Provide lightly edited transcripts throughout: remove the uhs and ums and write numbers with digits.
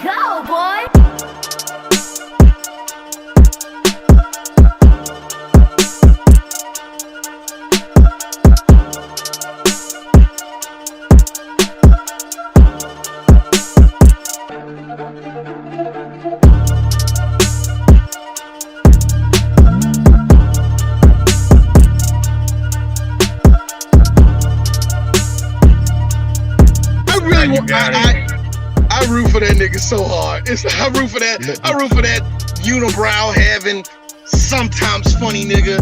Go, boy! I root for that nigga so hard. I root for that unibrow having sometimes funny nigga.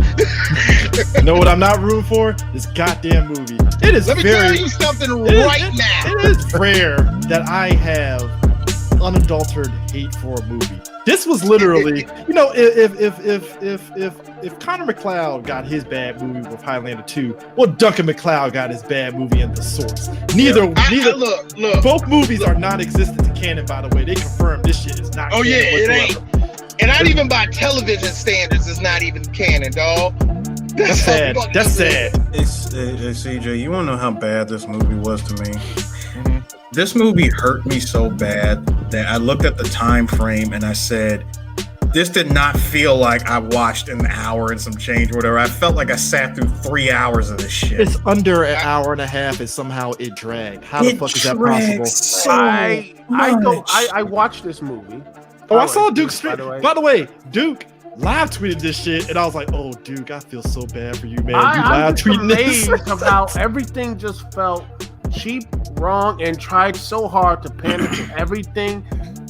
You know what I'm not rooting for? This goddamn movie. It is. Let me tell you something now. It is rare that I have unadulterated hate for a movie. This was literally, if Connor McLeod got his bad movie with Highlander 2, well, Duncan McLeod got his bad movie in The Source. Neither. Look. Both movies are non-existent to canon, by the way. They confirmed this shit is not. Oh canon yeah, whatsoever. it ain't. And not even by television standards, it's not even canon, dog. That's sad. That's sad. It's CJ. You want to know how bad this movie was to me? Mm-hmm. This movie hurt me so bad that I looked at the time frame and I said, this did not feel like I watched an hour and some change or whatever. I felt like I sat through 3 hours of this shit. It's under an hour and a half and somehow it dragged. How the fuck is that possible? So I watched this movie. Oh, I saw Duke stream. By the way, Duke live tweeted this shit, and I was like, "Oh, Duke, I feel so bad for you, man. You live tweeting this." Of how everything just felt cheap, wrong, and tried so hard to pander to everything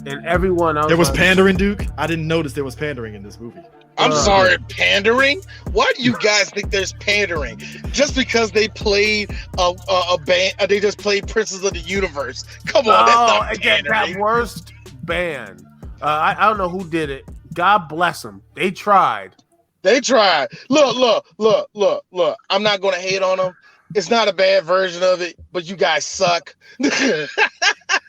and everyone else. There was pandering, Duke. I didn't notice there was pandering in this movie. I'm sorry, pandering? Why do you guys think there's pandering? Just because they played a band, they just played Princes of the Universe. Come on, that's not pandering. That worst band. I don't know who did it. God bless them. They tried. Look. I'm not going to hate on them. It's not a bad version of it, but you guys suck. Take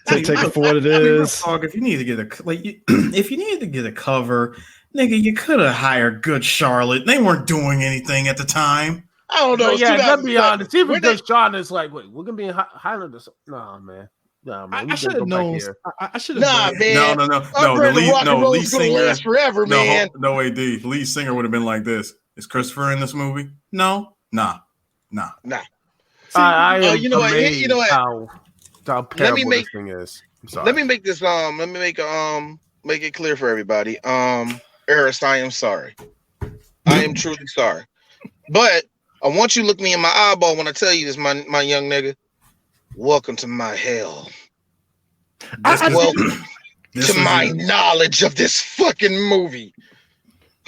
it for what it is. If you need to get if you needed to get a cover, nigga, you could have hired Good Charlotte. They weren't doing anything at the time. I don't know. Yeah, let's be honest. Even Good Charlotte's like, wait, we're gonna be in Highlander. No, man. I should have known. I should have. Nah, man. No. The lead singer last forever, man. No, AD. Lead singer would have been like this. Is Christopher in this movie? No. Nah. See, you know what? How terrible this thing is. I'm sorry. Let me make this. Let me make it clear for everybody. Eris, I am sorry. I am truly sorry. But I want you to look me in my eyeball when I tell you this, my young nigga. Welcome to my hell. Welcome to my knowledge of this fucking movie.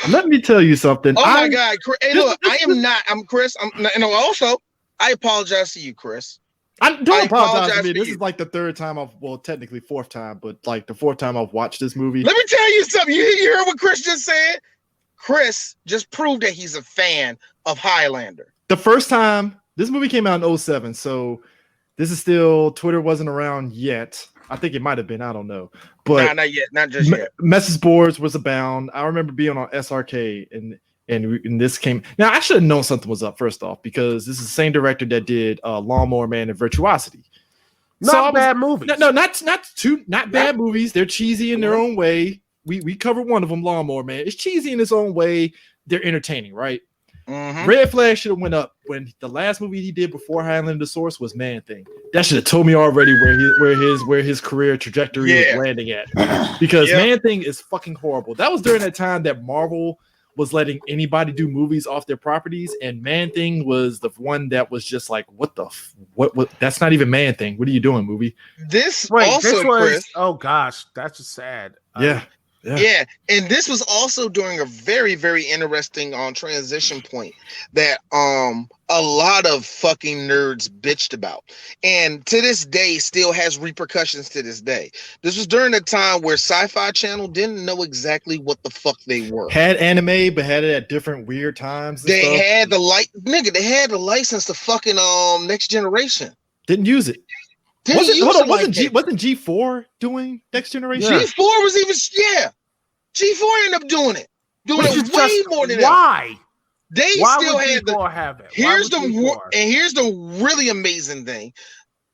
Let me tell you something. Oh my God. Hey, look, I'm Chris. Also, I apologize to you, Chris. I don't apologize to me. This is like the third time technically fourth time, but like the fourth time I've watched this movie. Let me tell you something. You heard what Chris just said? Chris just proved that he's a fan of Highlander. The first time, this movie came out in 2007, so this is still, Twitter wasn't around yet. I think it might have been. I don't know. But not yet. Not just yet. Message boards was abound. I remember being on SRK and this came. Now, I should have known something was up, first off, because this is the same director that did Lawnmower Man and Virtuosity. Not bad movies. No, not bad movies. They're cheesy in their own way. We covered one of them, Lawnmower Man. It's cheesy in its own way. They're entertaining, right? Mm-hmm. Red flag should have went up when the last movie he did before Highlander The Source was Man Thing. That should have told me already where his career trajectory was landing at. Because Man Thing is fucking horrible. That was during that time that Marvel was letting anybody do movies off their properties, and Man Thing was the one that was just like, what that's not even Man Thing. What are you doing, movie? This was Chris, oh gosh, that's just sad. Yeah, and this was also during a very, very interesting transition point that a lot of fucking nerds bitched about, and to this day still has repercussions to this day. This was during a time where Sci-Fi Channel didn't know exactly what the fuck they were. Had anime, but had it at different weird times. They had They had the license to fucking Next Generation. Didn't use it. Wasn't G4 doing Next Generation? G4 was even G4 ended up doing it way more than why? They why still would had G4 have it? Here's the really amazing thing.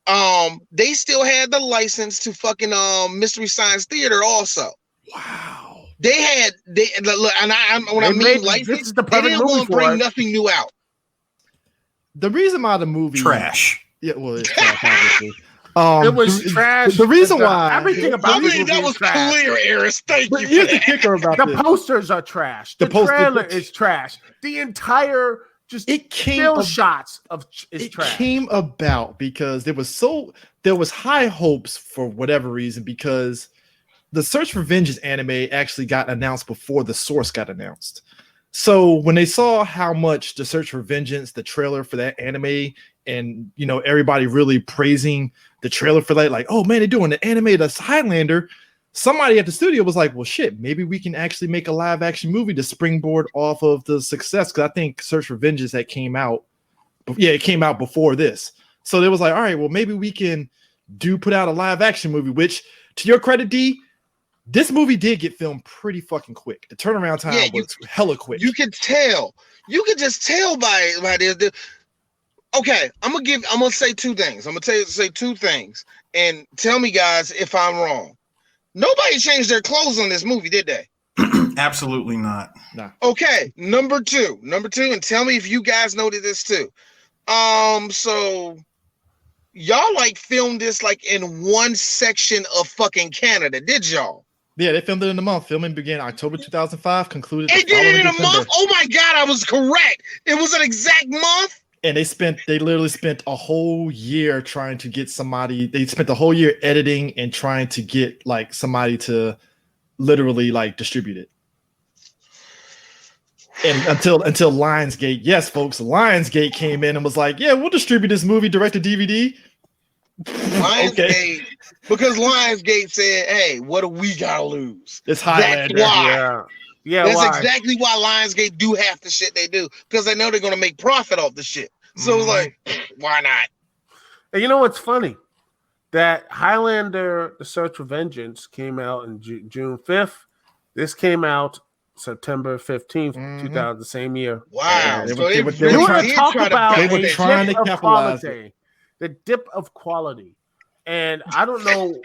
they still had the license to fucking Mystery Science Theater also. Wow. They look, and I mean license, they didn't want to bring nothing new out. The reason why the movie trash. Yeah, well, it's trash, obviously. It was trash. The reason why everything about that was trash. Clear, Eris. Thank you. Here's the kicker about the posters are trash. The trailer is trash. The entire still shots is trash. It came about because there was high hopes for whatever reason, because the Search for Vengeance anime actually got announced before The Source got announced. So when they saw how much the Search for Vengeance, the trailer for that anime, and everybody really praising the trailer for that, like, oh man, they're doing the anime that's Highlander. Somebody at the studio was like, well, shit, maybe we can actually make a live action movie to springboard off of the success. Because I think Search for Vengeance it came out before this. So they was like, all right, well, maybe we can put out a live action movie. Which, to your credit, D, this movie did get filmed pretty fucking quick. The turnaround time was hella quick. You could tell. You could just tell by this. Okay, I'm gonna say two things. I'm gonna say two things, and tell me, guys, if I'm wrong. Nobody changed their clothes on this movie, did they? Absolutely not. No. Okay, number two, and tell me if you guys noted this too. So y'all filmed this in one section of fucking Canada, did y'all? Yeah, they filmed it in a month. Filming began October 2005, concluded. They did it in a month? Oh my God, I was correct. It was an exact month. And they literally spent a whole year trying to get somebody. They spent the whole year editing and trying to get somebody to literally distribute it. And until Lionsgate, yes, folks, Lionsgate came in and was like, yeah, we'll distribute this movie direct to DVD. Lionsgate, okay. Because Lionsgate said, hey, what do we gotta lose? It's Highlander. That's why. Yeah, that's exactly why Lionsgate do half the shit they do, because they know they're gonna make profit off the shit. So it's like, why not? And you know what's funny? That Highlander: The Search for Vengeance came out on June 5th. This came out September 15th, 2000, the same year. Wow. They so were trying to capitalize it. The dip of quality. And I don't know,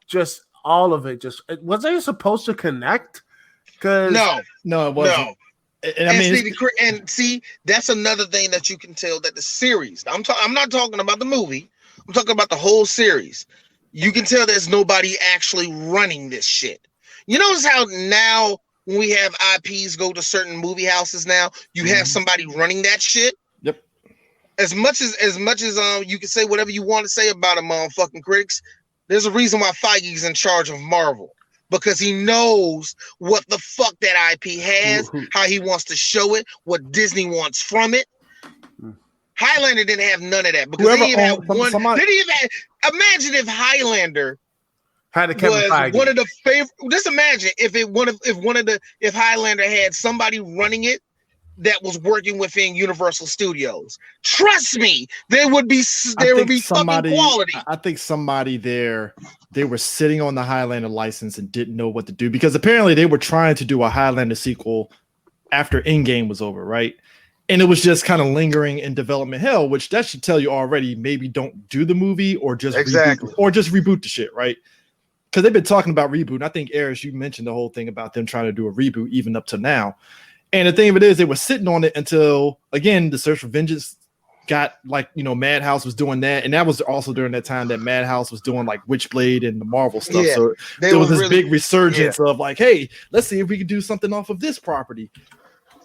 just all of it. Was they supposed to connect? No, it wasn't. No. And see, that's another thing that you can tell that the series. I'm not talking about the movie. I'm talking about the whole series. You can tell there's nobody actually running this shit. You notice how now when we have IPs go to certain movie houses now, you have somebody running that shit. Yep. As much as you can say whatever you want to say about them motherfucking critics, there's a reason why Feige's in charge of Marvel. Because he knows what the fuck that IP has, how he wants to show it, what Disney wants from it. Highlander didn't have none of that. Because they didn't have one. Imagine if Highlander was one of the favorite. Just imagine if Highlander had somebody running it that was working within Universal Studios. Trust me, there would be fucking quality. I think somebody there, they were sitting on the Highlander license and didn't know what to do, because apparently they were trying to do a Highlander sequel after Endgame was over, right? And it was just kind of lingering in development hell, which that should tell you already, maybe don't do the movie or just reboot the shit, right? Because they've been talking about reboot. And I think, Eris, you mentioned the whole thing about them trying to do a reboot even up to now. And the thing of it is, they were sitting on it until, again, the Search for Vengeance got Madhouse was doing that. And that was also during that time that Madhouse was doing Witchblade and the Marvel stuff. Yeah, so there was this big resurgence of hey, let's see if we can do something off of this property.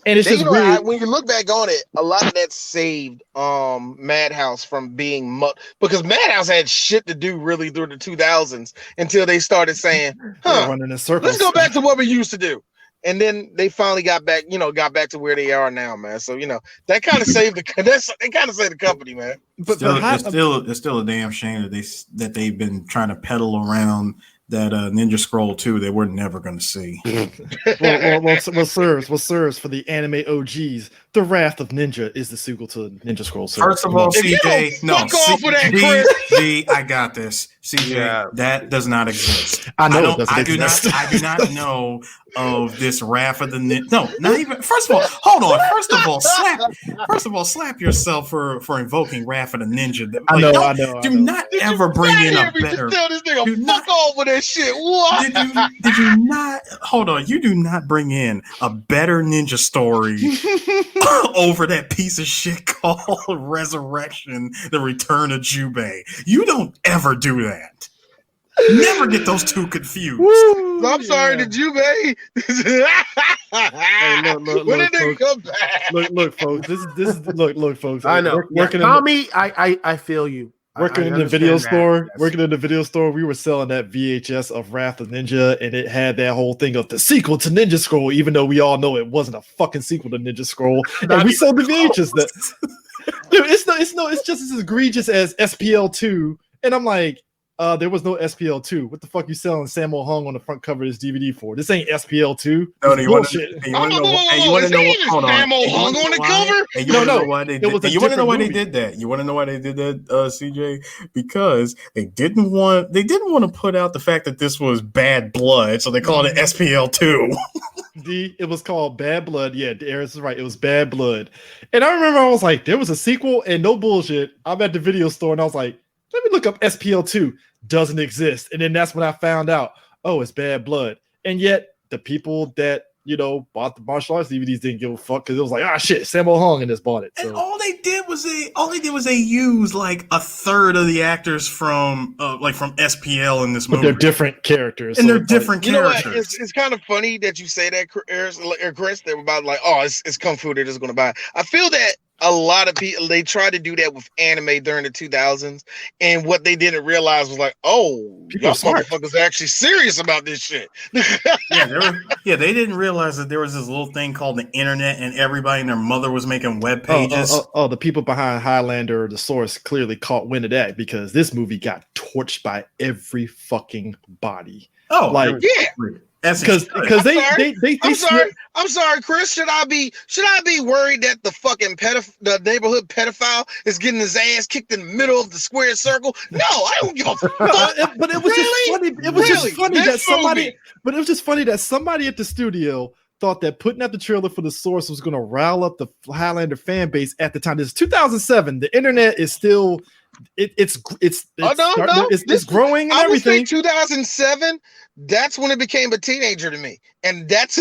And it's just weird. When you look back on it, a lot of that saved Madhouse from being because Madhouse had shit to do really through the 2000s until they started saying, running in circles. Let's go back to what we used to do. And then they finally got back to where they are now, man. So that kind of saved the company, man. But it's still a damn shame that they've been trying to peddle around that Ninja Scroll 2 that we're never going to see. What serves for the anime OGs The Wrath of Ninja is the sequel to Ninja Scroll. First of all, CJ, fuck off with that, Chris. G, I got this. CJ, that does not exist. I know it I doesn't exist. I do not know of this Wrath of the Ninja. No, not even. First of all, hold on. First of all, slap yourself for invoking Wrath of the Ninja. Like, I know. Do not ever bring in a better. Tell this nigga fuck off with that shit. What? Did you not? Hold on. You do not bring in a better ninja story over that piece of shit called Resurrection: The Return of Jubei. You don't ever do that. Never get those two confused. I'm sorry, the Jubei. Hey, look, when did they come back? Look, folks. This is look, folks. I know. Tommy, I feel you. Working in the video store, we were selling that VHS of Wrath of Ninja, and it had that whole thing of the sequel to Ninja Scroll, even though we all know it wasn't a fucking sequel to Ninja Scroll. And we sold the VHS that. Dude, it's just as egregious as SPL2, and I'm like, there was no SPL2. What the fuck you selling Sammo Hung on the front cover of this DVD for? This ain't SPL2. No, you want to know? Hold on. Sammo Hung on the cover? You want to know why they did? You want to know why they did that? You want to know why they did that, CJ? Because they didn't want to put out the fact that this was Bad Blood, so they called it SPL2. It was called Bad Blood. Yeah, Eris is right. It was Bad Blood. And I remember I was like, there was a sequel, and no bullshit. I'm at the video store, and I was like, let me look up SPL2. Doesn't exist. And then that's when I found out, oh, it's Bad Blood. And yet the people that, bought the martial arts DVDs didn't give a fuck because it was like, shit, Sammo Hung and just bought it. So. And all they did was they used like a third of the actors from SPL in this movie. But they're different characters. And they're different characters. You know what? It's kind of funny that you say that, Chris. They're about like, it's Kung Fu. They're just going to buy it. I feel that a lot of people, they tried to do that with anime during the 2000s, and what they didn't realize was like, y'all motherfuckers are actually serious about this shit. They didn't realize that there was this little thing called the internet, and everybody and their mother was making web pages. The people behind Highlander The Source clearly caught wind of that because this movie got torched by every fucking body. Oh, like yeah. Because they I'm sorry, Chris. Should I be worried that the neighborhood pedophile is getting his ass kicked in the middle of the square circle? No, I don't give a fuck. But it was just funny. It was just funny that somebody. But it was just funny that somebody at the studio thought that putting out the trailer for The Source was going to rile up the Highlander fan base at the time. This is 2007. The internet is still. It's growing and everything. I would say 2007. That's when it became a teenager to me, and that's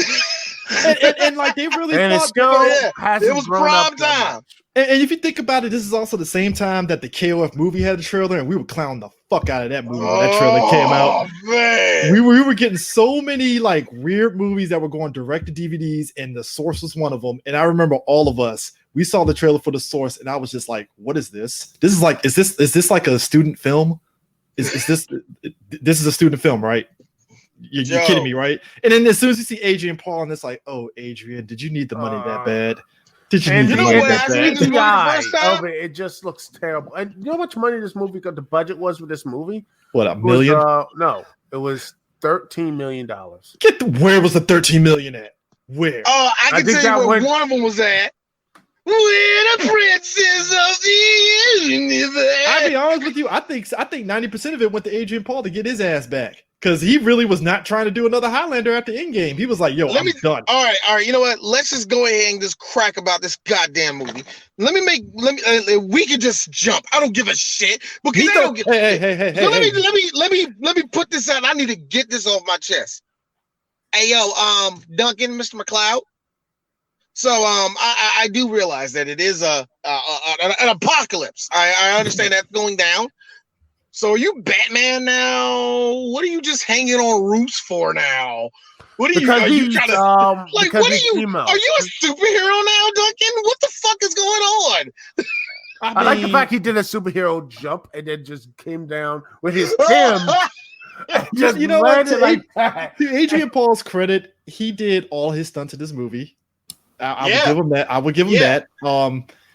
and like they really and thought it was prime time. And if you think about it, this is also the same time that the KOF movie had a trailer, and we were clowning the fuck out of that movie when that trailer came out. Man. We were getting so many like weird movies that were going direct to DVDs, and The Source was one of them. And I remember all of us. We saw the trailer for The Source, and I was just like, "What is this? This is like, is this like a student film? Is this is a student film, right? You're kidding me, right?" And then as soon as you see Adrian Paul, and it's like, "Oh, Adrian, did you need the money that bad? Did you need the money that bad?" It just looks terrible. And you know how much money this movie got? The budget was for this movie? What, $1 million? No, it was $13 million. Where was the $13 million at? Where? Oh, I can tell you where one of them was at. Where the princess of the universe. I'll be honest with you. I think 90% of it went to Adrian Paul to get his ass back. Because he really was not trying to do another Highlander at the Endgame. He was like, I'm done. All right. You know what? Let's just go ahead and just crack about this goddamn movie. We can just jump. I don't give a shit. Because Hey. So let me put this out. I need to get this off my chest. Hey, Duncan, Mr. McLeod. So I do realize that it is an apocalypse. I understand that's going down. So are you Batman now? What are you just hanging on roofs for now? What are you trying to like? What are you? Are you a superhero now, Duncan? What the fuck is going on? I like the fact he did a superhero jump and then just came down with his Tim. Just you know what? To Adrian Paul's credit, he did all his stunts in this movie. I would give him that. I would give him that.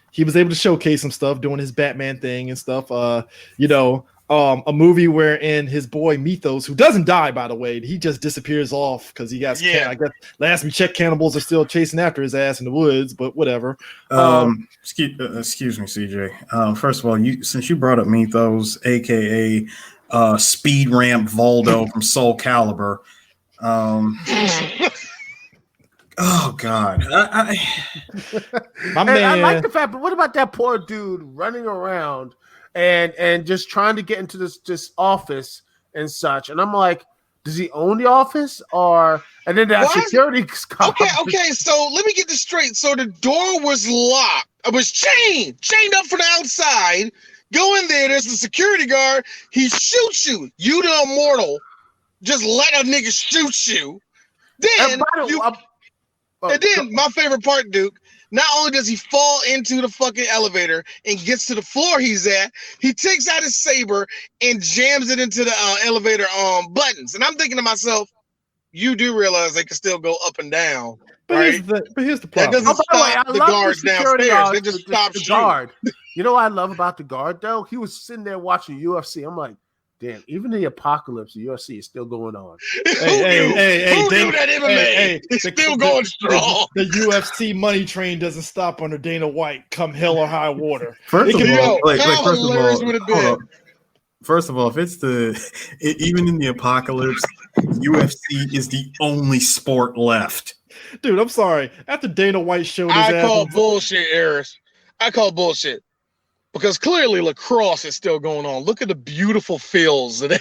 He was able to showcase some stuff doing his Batman thing and stuff. a movie wherein his boy Mythos, who doesn't die, by the way, he just disappears off because he got. I guess last we checked, cannibals are still chasing after his ass in the woods, but whatever. Excuse me, CJ. First of all, since you brought up Mythos, aka Speed Ramp Voldo from Soul Calibur. Oh God! I like the fact, but what about that poor dude running around and just trying to get into this office and such? And I'm like, does he own the office or? And then that security comes. Okay. So let me get this straight. So the door was locked. It was chained up from the outside. Go in there. There's the security guard. He shoots you. You the immortal. Just let a nigga shoot you. Then my favorite part, Duke, not only does he fall into the fucking elevator and gets to the floor he's at, he takes out his saber and jams it into the elevator buttons. And I'm thinking to myself, you do realize they can still go up and down, right? But here's the problem. That doesn't stop the guards downstairs. They just stop the guard. You know what I love about the guard, though? He was sitting there watching UFC. I'm like, damn, even the apocalypse of UFC is still going on. Hey, who knew that MMA is still going strong? The UFC money train doesn't stop under Dana White, come hell or high water. First of all, if it's even in the apocalypse, UFC is the only sport left. Dude, I'm sorry. After Dana White showed his ass, I call bullshit, Eris. I call bullshit. Because clearly lacrosse is still going on. Look at the beautiful fields. Look,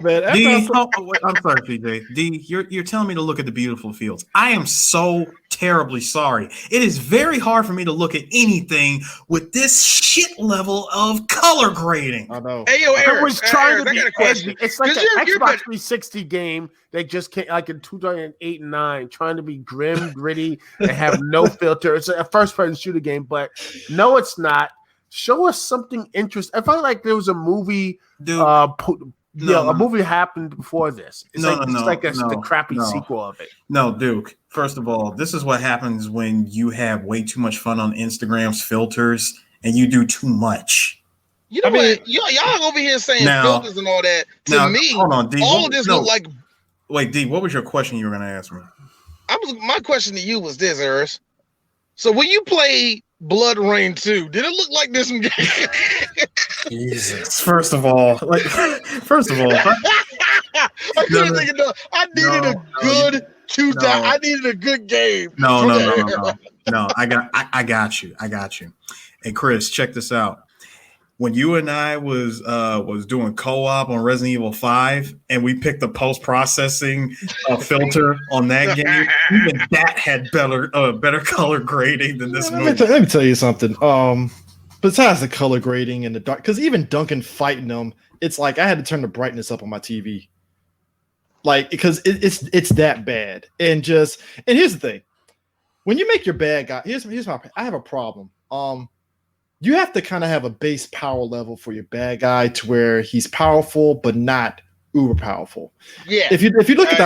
man. I'm sorry, PJ. D, you're telling me to look at the beautiful fields. I am so terribly sorry. It is very hard for me to look at anything with this shit level of color grading. I know. Hey, yo, Eric, I was trying to be edgy. It's like an Xbox 360 game. They just came like in 2008 and 9, trying to be grim, gritty, and have no filter. It's a first-person shooter game, but no, it's not. Show us something interesting. I felt like there was a movie. Dude, a movie happened before this. It's the crappy sequel of it. No, Duke. First of all, this is what happens when you have way too much fun on Instagram's filters and you do too much. You know what? Y'all over here saying filters and all that. To me, hold on, D, all of this look like. Wait, D, what was your question you were going to ask me? My question to you was this, Eris. So when you play Blood Rain 2, did it look like this? Jesus. First of all, I needed a good game. No. I got you. Hey, Chris, check this out. When you and I was doing co-op on Resident Evil 5 and we picked the post-processing filter on that game, even that had better color grading than this movie. Let me tell you something. Besides the color grading and the dark, because even Duncan fighting them, it's like I had to turn the brightness up on my TV. Like, because it's that bad. And here's the thing. When you make your bad guy, here's I have a problem. You have to kind of have a base power level for your bad guy to where he's powerful but not uber powerful. Yeah. If you look at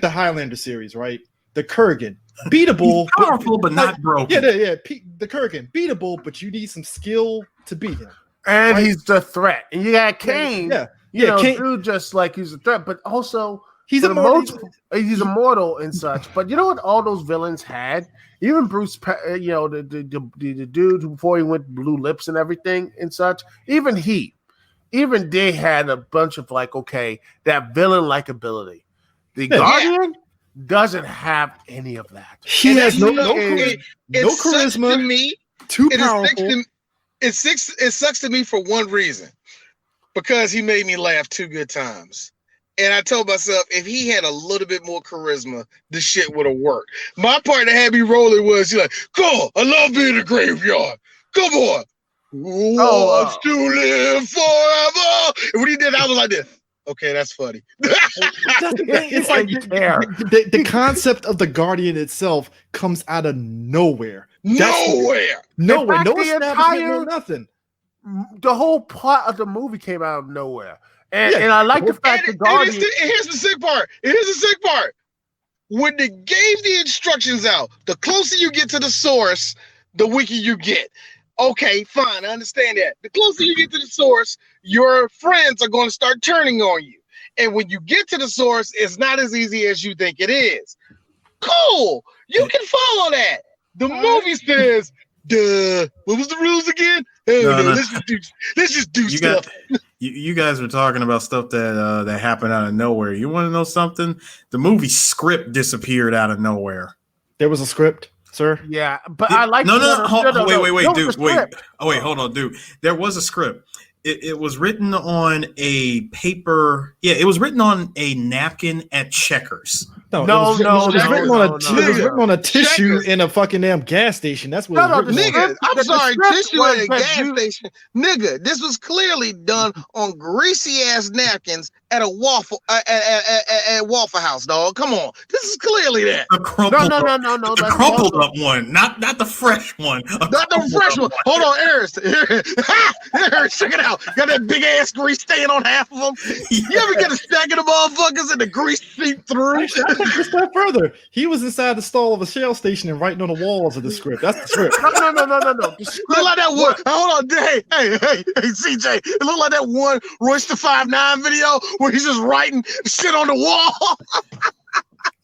the Highlander series, right? The Kurgan, beatable, he's powerful but not broken. Yeah. The Kurgan, beatable, but you need some skill to beat him. And right? He's the threat. And you got Kane. Kane, dude, just like he's a threat, but also he's immortal and such. But you know what? All those villains had. Even Bruce, the dude who before he went blue lips and everything and such, even they had a bunch of that villain-like ability. The Guardian doesn't have any of that. He has no charisma. To me, too powerful. It sucks to me for one reason, because he made me laugh 2 good times. And I told myself, if he had a little bit more charisma, this shit would have worked. My part that had me rolling was, he's like, "Go, I love being in the graveyard. Come on. Wants to live forever." And when he did, I was like this. Okay, that's funny. It's like the concept of the Guardian itself comes out of nowhere. Nowhere. No nothing. The whole plot of the movie came out of nowhere. And I like the fact that Guardian. Here's the sick part. When they gave the instructions out, the closer you get to the source, the weaker you get. Okay, fine. I understand that. The closer you get to the source, your friends are going to start turning on you. And when you get to the source, it's not as easy as you think it is. Cool. You can follow that. The movie says, duh. What was the rules again? No. Let's just do stuff. You guys were talking about stuff that happened out of nowhere. You want to know something? The movie script disappeared out of nowhere. There was a script, sir? Yeah, but I like wait, dude. Wait, hold on, dude. There was a script. It was written on a paper. Yeah, it was written on a napkin at Checkers. It was written on a tissue in a fucking damn gas station. That's what it was written on. Nigga, I'm sorry, tissue in a gas station. Nigga, this was clearly done on greasy ass napkins at a Waffle House, dog. Come on. This is clearly that. No. The crumpled up one, not the fresh one. Not the fresh one. Hold on, Eris. Eris, check it out. Got that big ass grease stain on half of them. You ever get a stack of the motherfuckers and the grease seep through? Actually, I think a step further. He was inside the stall of a Shell station and writing on the walls of the script. That's the script. No. The script, look like that one. Hold on, hey, CJ. It looked like that one Royster 5'9" video where he's just writing shit on the wall.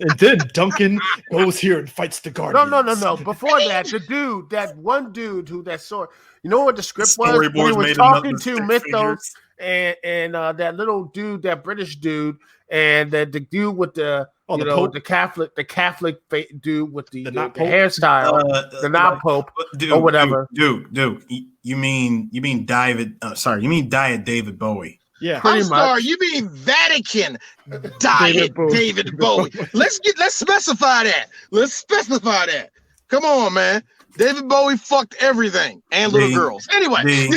And then Duncan goes here and fights the Guardians. No. Before that, that one dude who that saw, you know what the script was? When he was talking to Mythos and that little dude, that British dude, and the dude with the Catholic dude with the hairstyle, the not Pope or whatever. Dude, you mean David? You mean Diet David Bowie? Yeah, I'm sorry. You mean Vatican Diet David Bowie? Let's specify that. Let's specify that. Come on, man. David Bowie fucked everything and little girls. Anyway,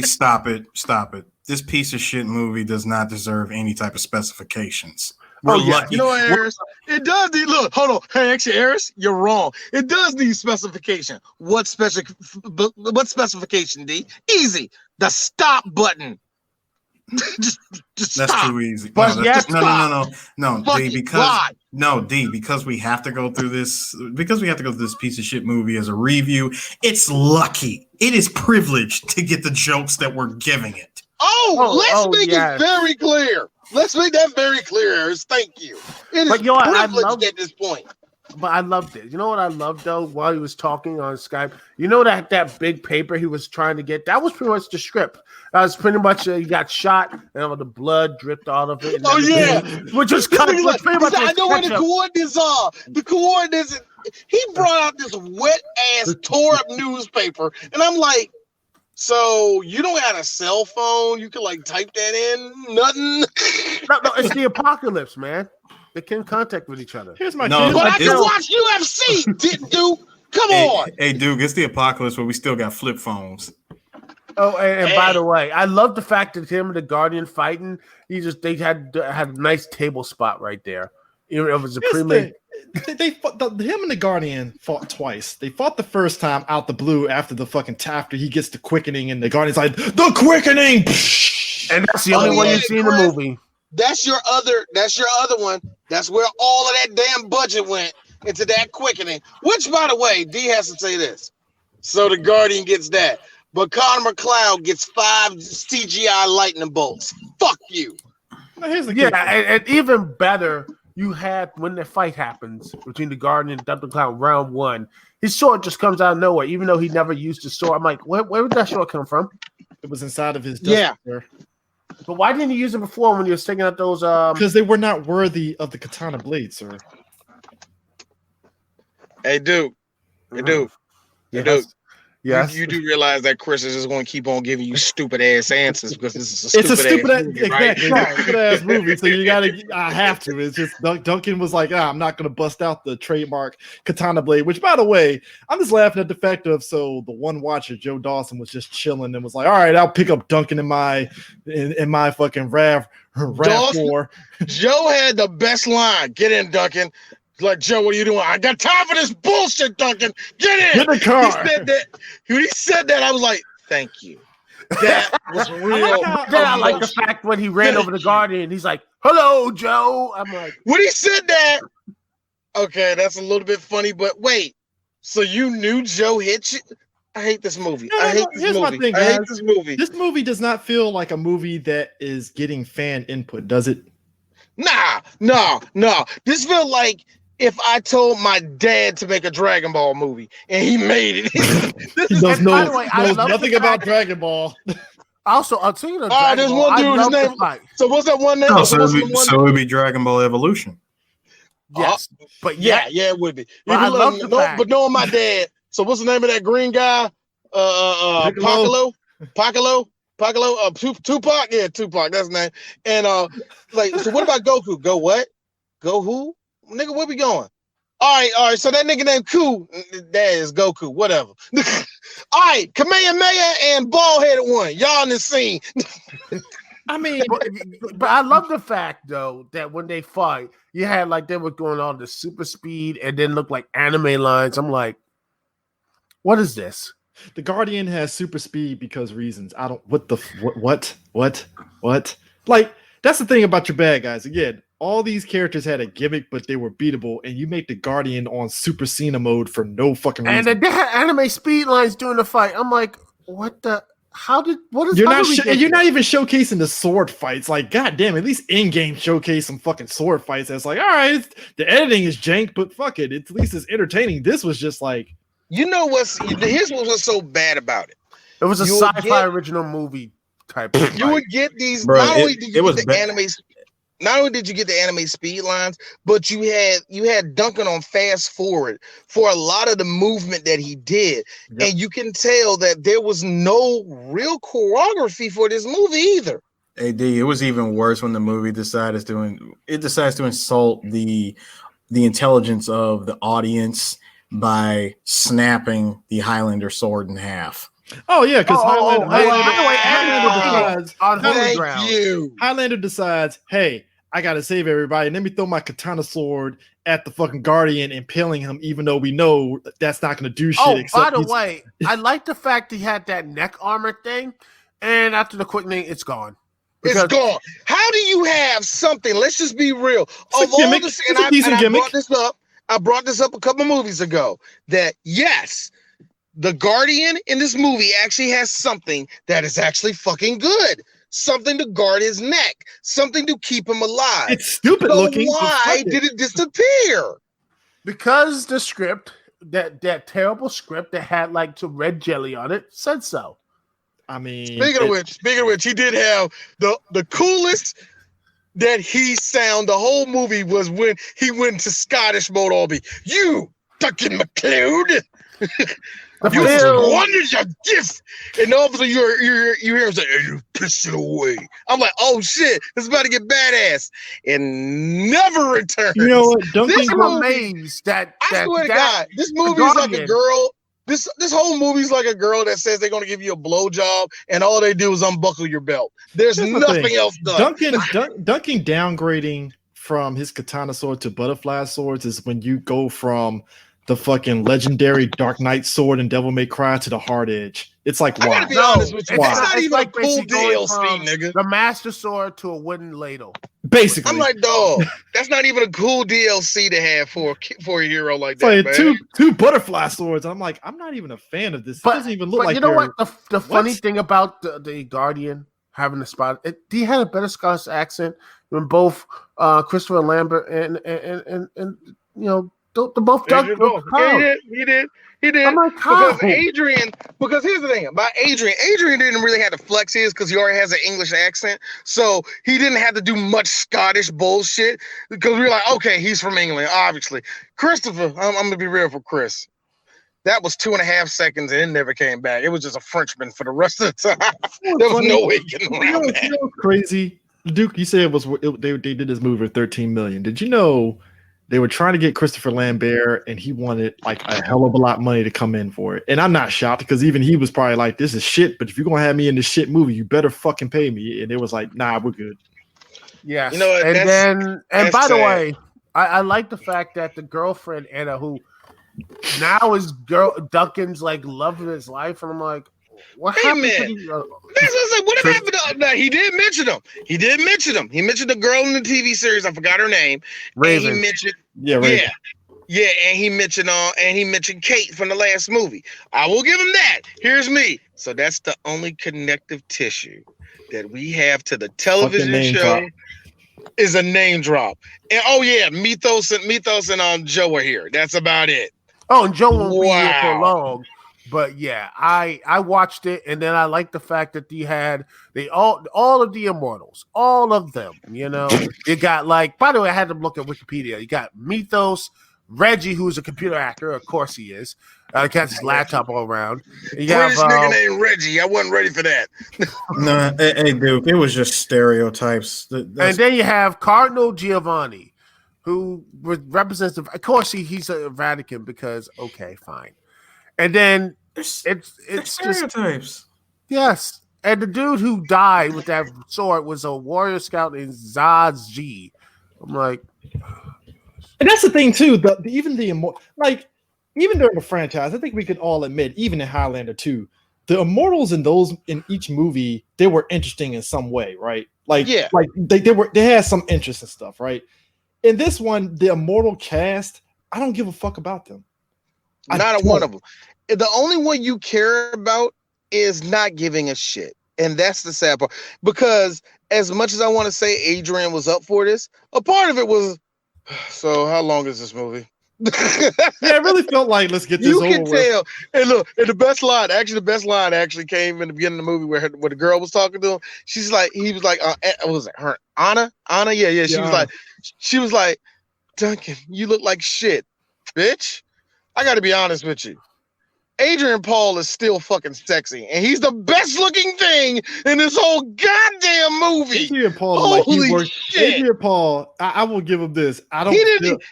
stop it. This piece of shit movie does not deserve any type of specifications. Lucky. You know what, Eris? It does need. Look, hold on. Hey, actually, Eris, you're wrong. It does need specification. What specification? D? Easy. The stop button. just That's stop. too easy. But No, D, because we have to go through this. Because we have to go through this piece of shit movie as a review. It's lucky. It is privileged to get the jokes that we're giving it. Let's make it very clear. Let's make that very clear, Eris. Thank you. It is privileged at this point. But I loved it. You know what I loved though? While he was talking on Skype, you know that big paper he was trying to get. That was pretty much the script. That was pretty much he got shot and all the blood dripped out of it. Which was kind of like, I know where the coordinates are. The coordinates. He brought out this wet ass tore up newspaper, and I'm like, so you don't have a cell phone? You can like type that in? Nothing. No, it's the apocalypse, man. They can contact with each other. Here's my but I can watch UFC, dude. Come on. Hey, dude, it's the apocalypse, but we still got flip phones. Oh, and by the way, I love the fact that him and the Guardian fighting. They had a nice table spot right there. It was a pre-made. Him and the Guardian fought twice. They fought the first time out the blue after he gets the quickening, and the Guardian's like, the quickening, and that's the only one you see in the movie. That's your other one. That's where all of that damn budget went into that quickening. Which, by the way, D has to say this. So the Guardian gets that. But Connor McLeod gets 5 CGI lightning bolts. Fuck you. And even better, you had when the fight happens between the Guardian and Dr. Clown round 1, his sword just comes out of nowhere, even though he never used his sword. I'm like, where did that sword come from? It was inside of his duster. But why didn't you use it before when you were sticking out those? Because they were not worthy of the katana blade, sir. Hey, dude. Yes. You do realize that Chris is just going to keep on giving you stupid ass answers because this is a stupid ass movie, right? Stupid ass movie. So I have to. It's just Duncan was like, I'm not going to bust out the trademark katana blade. Which, by the way, I'm just laughing at the fact of the one watcher Joe Dawson was just chilling and was like, all right, I'll pick up Duncan in my fucking RAV4. Joe had the best line. Get in, Duncan. Like, Joe, what are you doing? I got time for this bullshit, Duncan. Get in. Get in the car. When he said that, I was like, thank you. That was real. I like the fact when he ran over the Guardian, he's like, hello, Joe. I'm like, when he said that, okay, that's a little bit funny, but wait. So you knew Joe hit you? I hate this movie. No, I hate here's this my movie. thing, I hate guys. this movie. This movie does not feel like a movie that is getting fan input, does it? Nah. This feel like if I told my dad to make a Dragon Ball movie and he made it. He knows by the way, I knows love nothing the about fact- Dragon Ball. Also, I'll tell you the There's one dude. His name. So what's that one name? Oh, so it would be Dragon Ball Evolution. Yes, but yeah, it would be. But I love the fact. But knowing my dad. So what's the name of that green guy? Pacolo. Tupac. Yeah, Tupac. That's his name. And so what about Goku? Go what? Go who? Nigga, where we going? All right. So that nigga named Ku, that is Goku. Whatever. All right, Kamehameha and bald-headed one. Y'all in the scene. I mean, but I love the fact though that when they fight, you had like they were going on the super speed and then look like anime lines. I'm like, what is this? The Guardian has super speed because reasons. I don't. What? Like that's the thing about your bad guys. Again, all these characters had a gimmick, but they were beatable, and you make the Guardian on Super Cena mode for no fucking reason. And they had anime speed lines during the fight. I'm like, what the? You're not even showcasing the sword fights. Like, goddamn, at least in-game showcase some fucking sword fights. That's like, all right, the editing is jank, but fuck it, at least it's entertaining. This was just like, here's what was so bad about it. It was a sci-fi original movie type. You would get these. Bro, not only did you get the anime. Not only did you get the anime speed lines, but you had Duncan on fast forward for a lot of the movement that he did. Yep. And you can tell that there was no real choreography for this movie either. AD, it was even worse when the movie decides to insult the intelligence of the audience by snapping the Highlander sword in half. Oh yeah, because Highlander decides, hey, I gotta save everybody. Let me throw my katana sword at the fucking Guardian, impaling him, even though we know that's not gonna do shit. Oh, by the way, I like the fact he had that neck armor thing, and after the quickening, it's gone. It's gone. How do you have something? Let's just be real. Of all this, and I brought this up a couple of movies ago. That yes. The Guardian in this movie actually has something that is actually fucking good. Something to guard his neck. Something to keep him alive. It's stupid looking. Why did it disappear? Because the script, that terrible script that had like some red jelly on it, said so. I mean, speaking of which, he did have the coolest that he sound the whole movie was when he went to Scottish mode. All be you, Duncan MacLeod. You wanted your gift, and all of a sudden you hear him say, hey, "You piss it away." I'm like, "Oh shit, this is about to get badass," and never returns. You know what? I'm amazed that I swear to God, this movie's like a girl. This whole movie's like a girl that says they're gonna give you a blowjob, and all they do is unbuckle your belt. There's nothing else done. Duncan downgrading from his katana sword to butterfly swords is when you go from the fucking legendary Dark Knight sword and Devil May Cry to the Hard Edge. It's like, wow. I gotta be honest with you. It's not even like a cool DLC, nigga. The Master Sword to a wooden ladle. Basically. I'm like, dog, that's not even a cool DLC to have for a hero like that, man. Two butterfly swords. I'm like, I'm not even a fan of this. It doesn't even look like you know what? The funny thing about the Guardian having the spot, he had a better Scottish accent than both Christopher Lambert and you know, the both Doug. He did. I'm like, how? Because here's the thing about Adrian. Adrian didn't really have to flex his because he already has an English accent. So he didn't have to do much Scottish bullshit because we were like, okay, he's from England, obviously. Christopher, I'm going to be real for Chris. That was 2.5 seconds and it never came back. It was just a Frenchman for the rest of the time. There was no way getting around that. You know, crazy. Duke, you said they did this movie for $13 million. Did you know they were trying to get Christopher Lambert, and he wanted like a hell of a lot of money to come in for it. And I'm not shocked because even he was probably like, "This is shit." But if you're gonna have me in this shit movie, you better fucking pay me. And it was like, "Nah, we're good." Yeah, you know what? And by the way, I like the fact that the girlfriend Anna, who now is Duncan's like love of his life, and I'm like, what happened? What happened to? No, he did mention him. He mentioned the girl in the TV series. I forgot her name. Raven. And he mentioned, Raven. Yeah, and he mentioned Kate from the last movie. I will give him that. Here's me. So that's the only connective tissue that we have to the television show is a name drop. And oh yeah, Mythos and Joe are here. That's about it. Oh, and Joe won't be here for long. But yeah, I watched it, and then I like the fact that all of the Immortals, all of them. You know, you got like. By the way, I had to look at Wikipedia. You got Mythos, Reggie, who's a computer actor, of course he is. Got his laptop all around. You British nigga named Reggie. I wasn't ready for that. Nah, hey Duke, it was just stereotypes. And then you have Cardinal Giovanni, who represents. Of course, he's a Vatican because okay, fine. And then it's stereotypes. Just, yes. And the dude who died with that sword was a warrior scout named Zaz G. I'm like, and that's the thing too. Even during the franchise, I think we could all admit, even in Highlander 2, the Immortals in each movie, they were interesting in some way, right? Like they had some interest and stuff, right? In this one, the Immortal cast, I don't give a fuck about them. Not one of them. The only one you care about is not giving a shit. And that's the sad part. Because as much as I want to say Adrian was up for this, a part of it was, so how long is this movie? Yeah, it really felt like let's get this over with. You can tell. And look, and the best line came in the beginning of the movie where the girl was talking to him. He was like, what was it? Her Anna? Yeah. She was like, Duncan, you look like shit, bitch. I got to be honest with you. Adrian Paul is still fucking sexy, and he's the best looking thing in this whole goddamn movie. Adrian Paul, holy shit! Adrian Paul, I will give him this.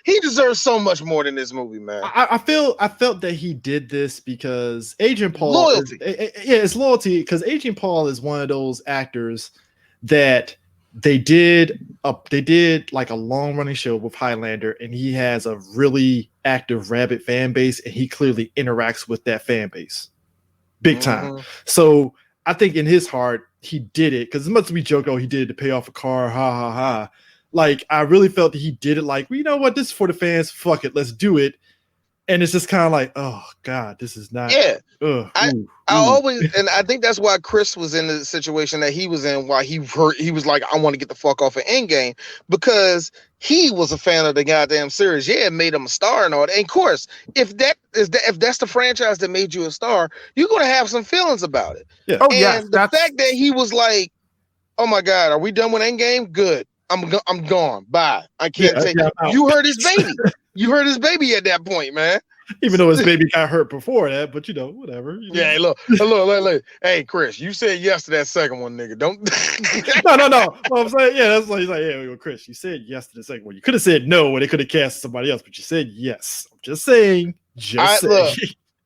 He deserves so much more than this movie, man. I felt that he did this because Adrian Paul loyalty. It's loyalty because Adrian Paul is one of those actors that they did like a long running show with Highlander, and he has a really active rabid fan base, and he clearly interacts with that fan base big time. So I think in his heart he did it because as much as we joke, he did it to pay off a car, ha ha ha. Like I really felt that he did it like, well, you know what, this is for the fans, fuck it, let's do it. And it's just kind of like, oh God, this is not. Yeah, I always, and I think that's why Chris was in the situation that he was in. Why he was like, I want to get the fuck off of Endgame because he was a fan of the goddamn series. Yeah, it made him a star and all that. And of course, if that's the franchise that made you a star, you're gonna have some feelings about it. Yeah. Oh yeah. The fact that he was like, oh my God, are we done with Endgame? Good. I'm gone. Bye. I can't take it. You heard his baby. You heard his baby at that point, man. Even though his baby got hurt before that, but whatever. Yeah, look. Hey, Chris, you said yes to that second one, nigga. Don't. No. Well, I'm saying, yeah, that's like he's like, yeah, Chris, you said yes to the second one. You could have said no, or they could have cast somebody else, but you said yes. I'm just saying. Look.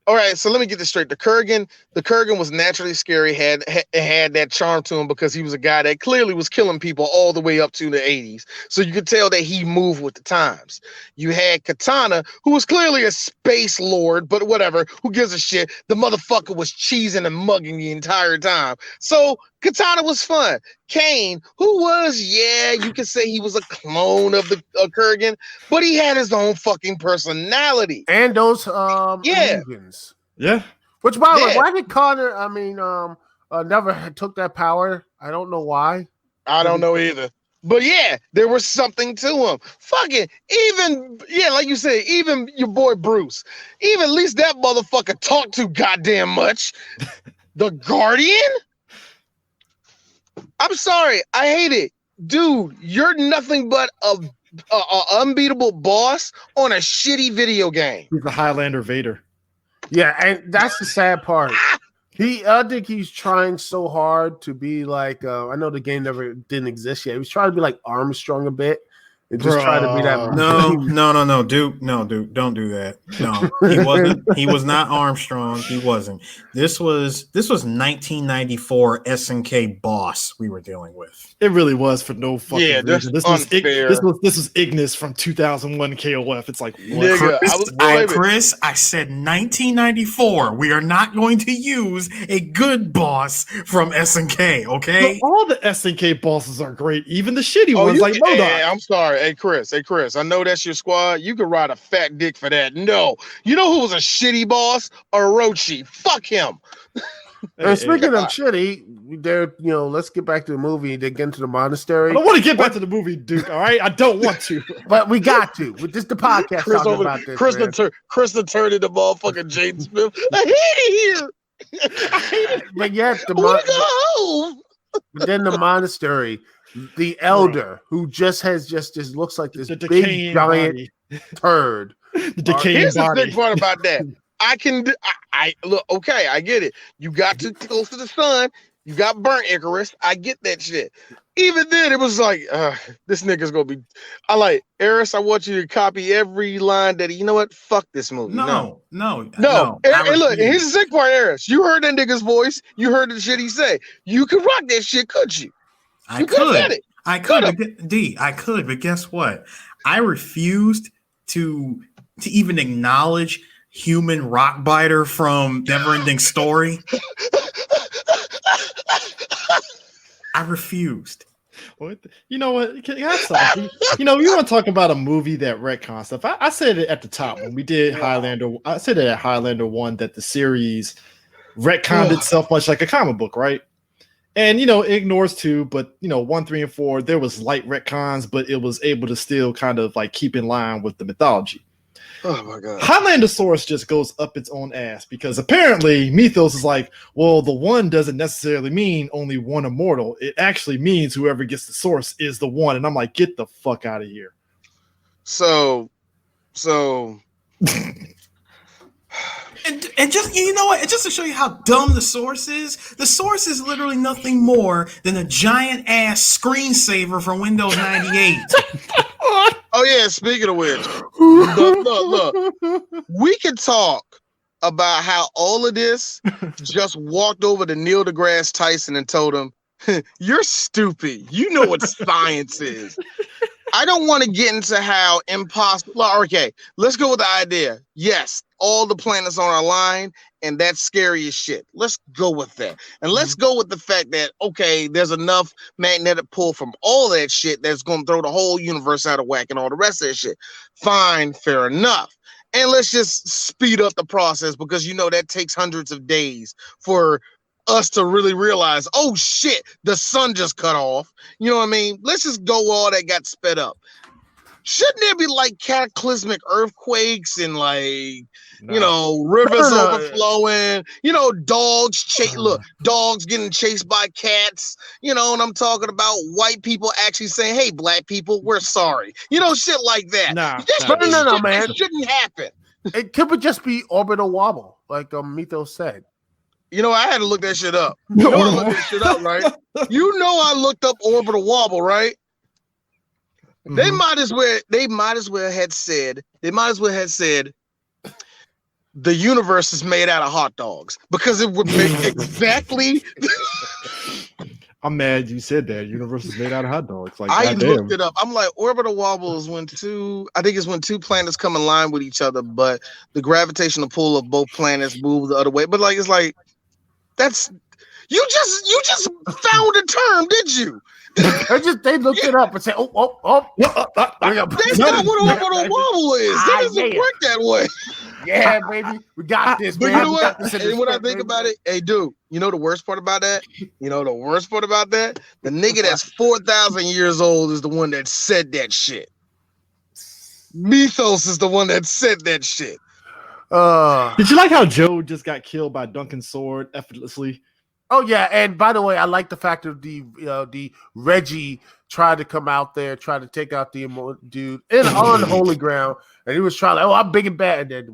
All right, so let me get this straight. The Kurgan was naturally scary, had that charm to him because he was a guy that clearly was killing people all the way up to the 80s. So you could tell that he moved with the times. You had Katana, who was clearly a space lord, but whatever, who gives a shit? The motherfucker was cheesing and mugging the entire time. So Katana was fun. Kane, who was, you could say he was a clone of the Kurgan, but he had his own fucking personality. And those illusions. Yeah. Which, by the way, why did Connor, never took that power? I don't know why. I don't know either. But yeah, there was something to him. Fucking, like you said, even your boy Bruce, even at least that motherfucker talked too goddamn much. The Guardian? I'm sorry, I hate it, dude. You're nothing but a unbeatable boss on a shitty video game. He's the Highlander Vader. Yeah, and that's the sad part. I think he's trying so hard to be like. I know the game didn't exist yet. He was trying to be like Armstrong a bit. And just try to be that. No, Duke, don't do that. No, he wasn't. He was not Armstrong. He wasn't. This was 1994 SNK boss we were dealing with. It really was for no fucking reason. This unfair. This was Ignis from 2001 KOF. It's like, Chris, I said 1994. We are not going to use a good boss from SNK. Okay, all the SNK bosses are great, even the shitty ones like MODOK. I'm sorry. Hey, Chris. I know that's your squad. You can ride a fat dick for that. No. You know who was a shitty boss? Orochi. Fuck him. And speaking of shitty, let's get back to the movie and then get into the monastery. I don't want to get back to the movie, Duke. All right, I don't want to, but we got to. With this, the podcast talking about this. Chris turned into motherfucking Jaden Smith. I hate it here. But yet, but then the monastery, the elder who just looks like this big giant turd. The decaying Here's body. the big part about that. I look, okay, I get it. You got too close to the sun. You got burnt, Icarus. I get that shit. Even then, it was like, this nigga's gonna be. I like Eris. I want you to copy every line that you know what? Fuck this movie. No. And look, here's the sick part, Eris. You heard that nigga's voice. You heard the shit he say. You could rock that shit, couldn't you? I could. I could, but guess what? I refused to even acknowledge human rock biter from Never Ending Story. I refused. You know what? You want to talk about a movie that retcon stuff. I said it at the top when we did Highlander. I said it at Highlander 1 that the series retconned itself much like a comic book, right? And it ignores 2, but 1, 3, and 4, there was light retcons, but it was able to still kind of like keep in line with the mythology. Oh my god! Highlander The Source just goes up its own ass because apparently Mythos is like, well, the one doesn't necessarily mean only one immortal. It actually means whoever gets the source is the one. And I'm like, get the fuck out of here. So, and just what? Just to show you how dumb the source is literally nothing more than a giant ass screensaver from Windows 98. Oh yeah, speaking of which, look, we can talk about how all of this just walked over to Neil deGrasse Tyson and told him, you're stupid. You know what science is. I don't want to get into how impossible. Okay, let's go with the idea. Yes, all the planets on our line, and that's scary as shit. Let's go with that. And let's go with the fact that, okay, there's enough magnetic pull from all that shit that's going to throw the whole universe out of whack and all the rest of that shit. Fine, fair enough. And let's just speed up the process because, that takes hundreds of days for us to really realize, oh shit, the sun just cut off. You know what I mean? Let's just go all that got sped up. Shouldn't there be like cataclysmic earthquakes and like, rivers overflowing, dogs getting chased by cats, and I'm talking about white people actually saying, hey, black people, we're sorry. Shit like that. No, man. It shouldn't happen. It could just be orbital wobble, like Mythos said. I had to look that shit up. I looked that shit up, right? I looked up orbital wobble, right? Mm-hmm. They might as well had said the universe is made out of hot dogs because it would make exactly. I'm mad you said that. Universe is made out of hot dogs. Like I looked it up. I'm like, orbital wobble is when two planets come in line with each other, but the gravitational pull of both planets move the other way. But like, it's like that's you just found a term, did you? They looked it up and said, That's not what orbital wobble is. That doesn't work that way. Yeah, baby, we got this. But man. you know what? And when I think about it, hey, dude, the worst part about that? The nigga that's 4,000 years old is the one that said that shit. Mythos is the one that said that shit. Did you like how Joe just got killed by Duncan's sword effortlessly? Oh yeah, and by the way, I like the fact of the Reggie tried to come out there, try to take out the dude on holy ground, and he was trying to, I'm big and bad, and then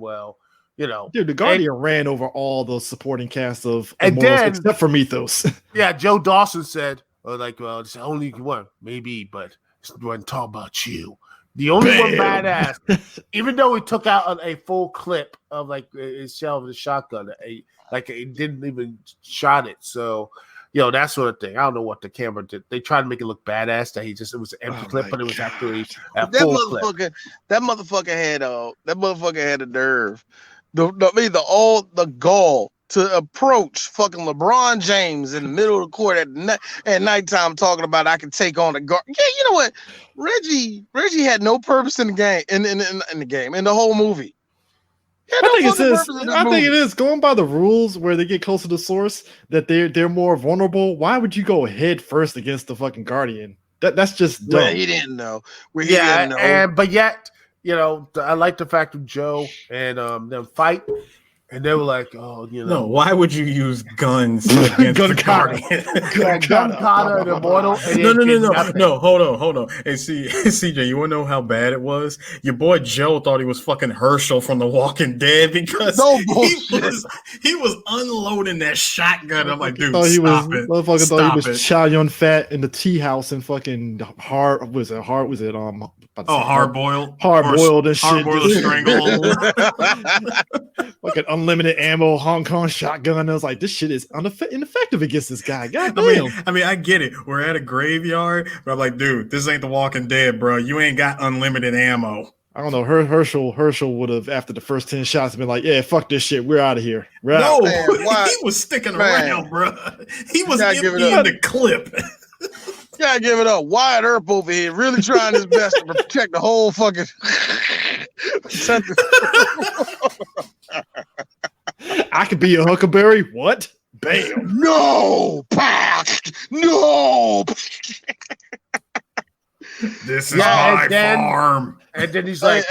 dude, the Guardian ran over all those supporting cast of immortals except for Mythos. Yeah, Joe Dawson said, it's only one, maybe, but it's going to talk about you. The only one badass, even though he took out a full clip of like his shell of the shotgun, like it didn't even shot it. So, that sort of thing. I don't know what the camera did. They tried to make it look badass that it was an empty clip, but it was actually a full clip. That motherfucker had a nerve. The gall to approach fucking LeBron James in the middle of the court at nighttime talking about I can take on the guard. Yeah, you know what? Reggie had no purpose in the game in the game in the whole movie. I think it is going by the rules where they get closer to the source that they're more vulnerable. Why would you go head first against the fucking Guardian? That's just dumb. Well, he didn't know. Didn't know. But yet, I like the fact of Joe and them fight. And they were like, oh, No, why would you use guns against the Guardian? Gun Connor and Immortal. No, hold on. Hey, CJ, you want to know how bad it was? Your boy Joe thought he was fucking Herschel from The Walking Dead because he was unloading that shotgun. I'm like, dude, stop it. Motherfucker thought he was Chow Yun Fat in the tea house and fucking hard boiled and shit. Hard boiled stranglehold. Fucking unlimited ammo Hong Kong shotgun. I was like, this shit is ineffective against this guy. God damn. I mean, I get it. We're at a graveyard, but I'm like, dude, this ain't The Walking Dead, bro. You ain't got unlimited ammo. I don't know. Herschel would have, after the first 10 shots, been like, yeah, fuck this shit. We're out of here. No, he was sticking around, bro. He was emptying the clip. Gotta give it up. Wyatt Earp over here really trying his best to protect the whole fucking. I could be a Huckleberry. What? Bam. No. No. This is my farm. And then he's like,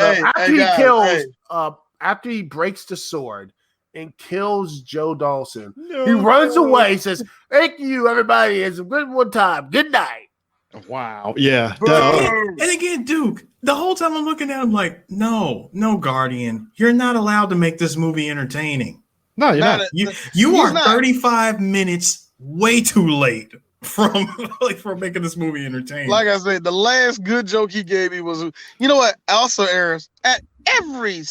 after he breaks the sword and kills Joe Dawson, he runs away. He says, thank you, everybody. It's a good one time. Good night. Wow. Yeah. And again, Duke, the whole time I'm looking at him like, no, Guardian, you're not allowed to make this movie entertaining. No, you're not. You are 35 minutes way too late from making this movie entertaining. Like I said, the last good joke he gave me was, you know what? Also, Eris, at every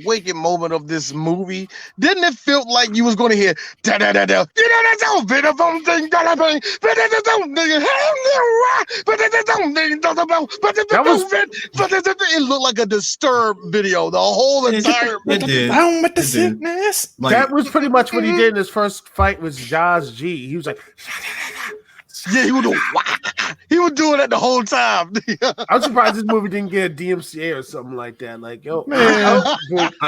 waking moment of this movie, didn't it feel like you was going to hear da da da da? It looked like a Disturbed video. The whole entire. It did. Down with the sickness. That was pretty much what he did in his first fight with Jazz G. He was like. Yeah, he was doing that the whole time. I'm surprised this movie didn't get a DMCA or something like that. Like, yo, man.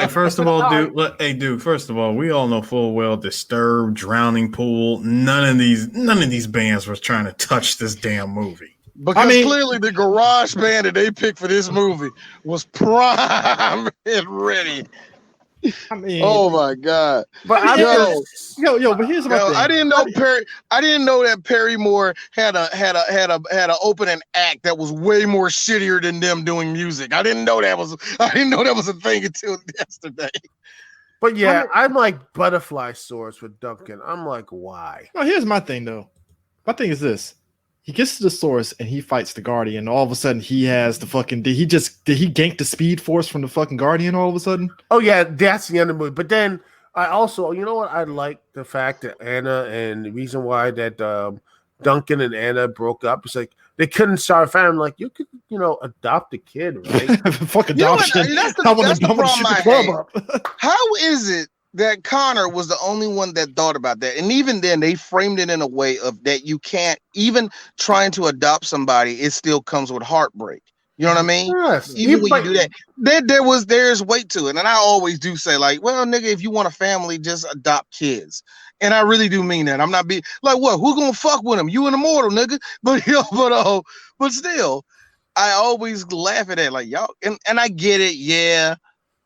First of all, dude. First of all, we all know full well Disturbed, Drowning Pool. None of these bands was trying to touch this damn movie. Because clearly the garage band that they picked for this movie was prime and ready. Oh my god! But but here's my thing. I didn't know that Perry Moore had a opening act that was way more shittier than them doing music. I didn't know that was a thing until yesterday. But yeah, I'm like Butterfly Source with Duncan. I'm like, why? Well, here's my thing though. My thing is this. He gets to the source and he fights the Guardian. All of a sudden, he has the fucking. Did he gank the Speed Force from the fucking Guardian? All of a sudden. Oh yeah, that's the end of the movie. But then I also, you know what? I like the fact that Anna and the reason why that Duncan and Anna broke up is like they couldn't start a family. Like you could, adopt a kid, right? Fuck adoption. That's the problem I have. How is it that Connor was the only one that thought about that? And even then, they framed it in a way of that you can't even trying to adopt somebody. It still comes with heartbreak. You know what I mean? Yes. Even when you do that, there's weight to it. And I always do say like, well, nigga, if you want a family, just adopt kids. And I really do mean that. I'm not being like, what? Who gonna fuck with him? You an immortal, nigga. But still, I always laugh at that. Like y'all, and I get it. Yeah.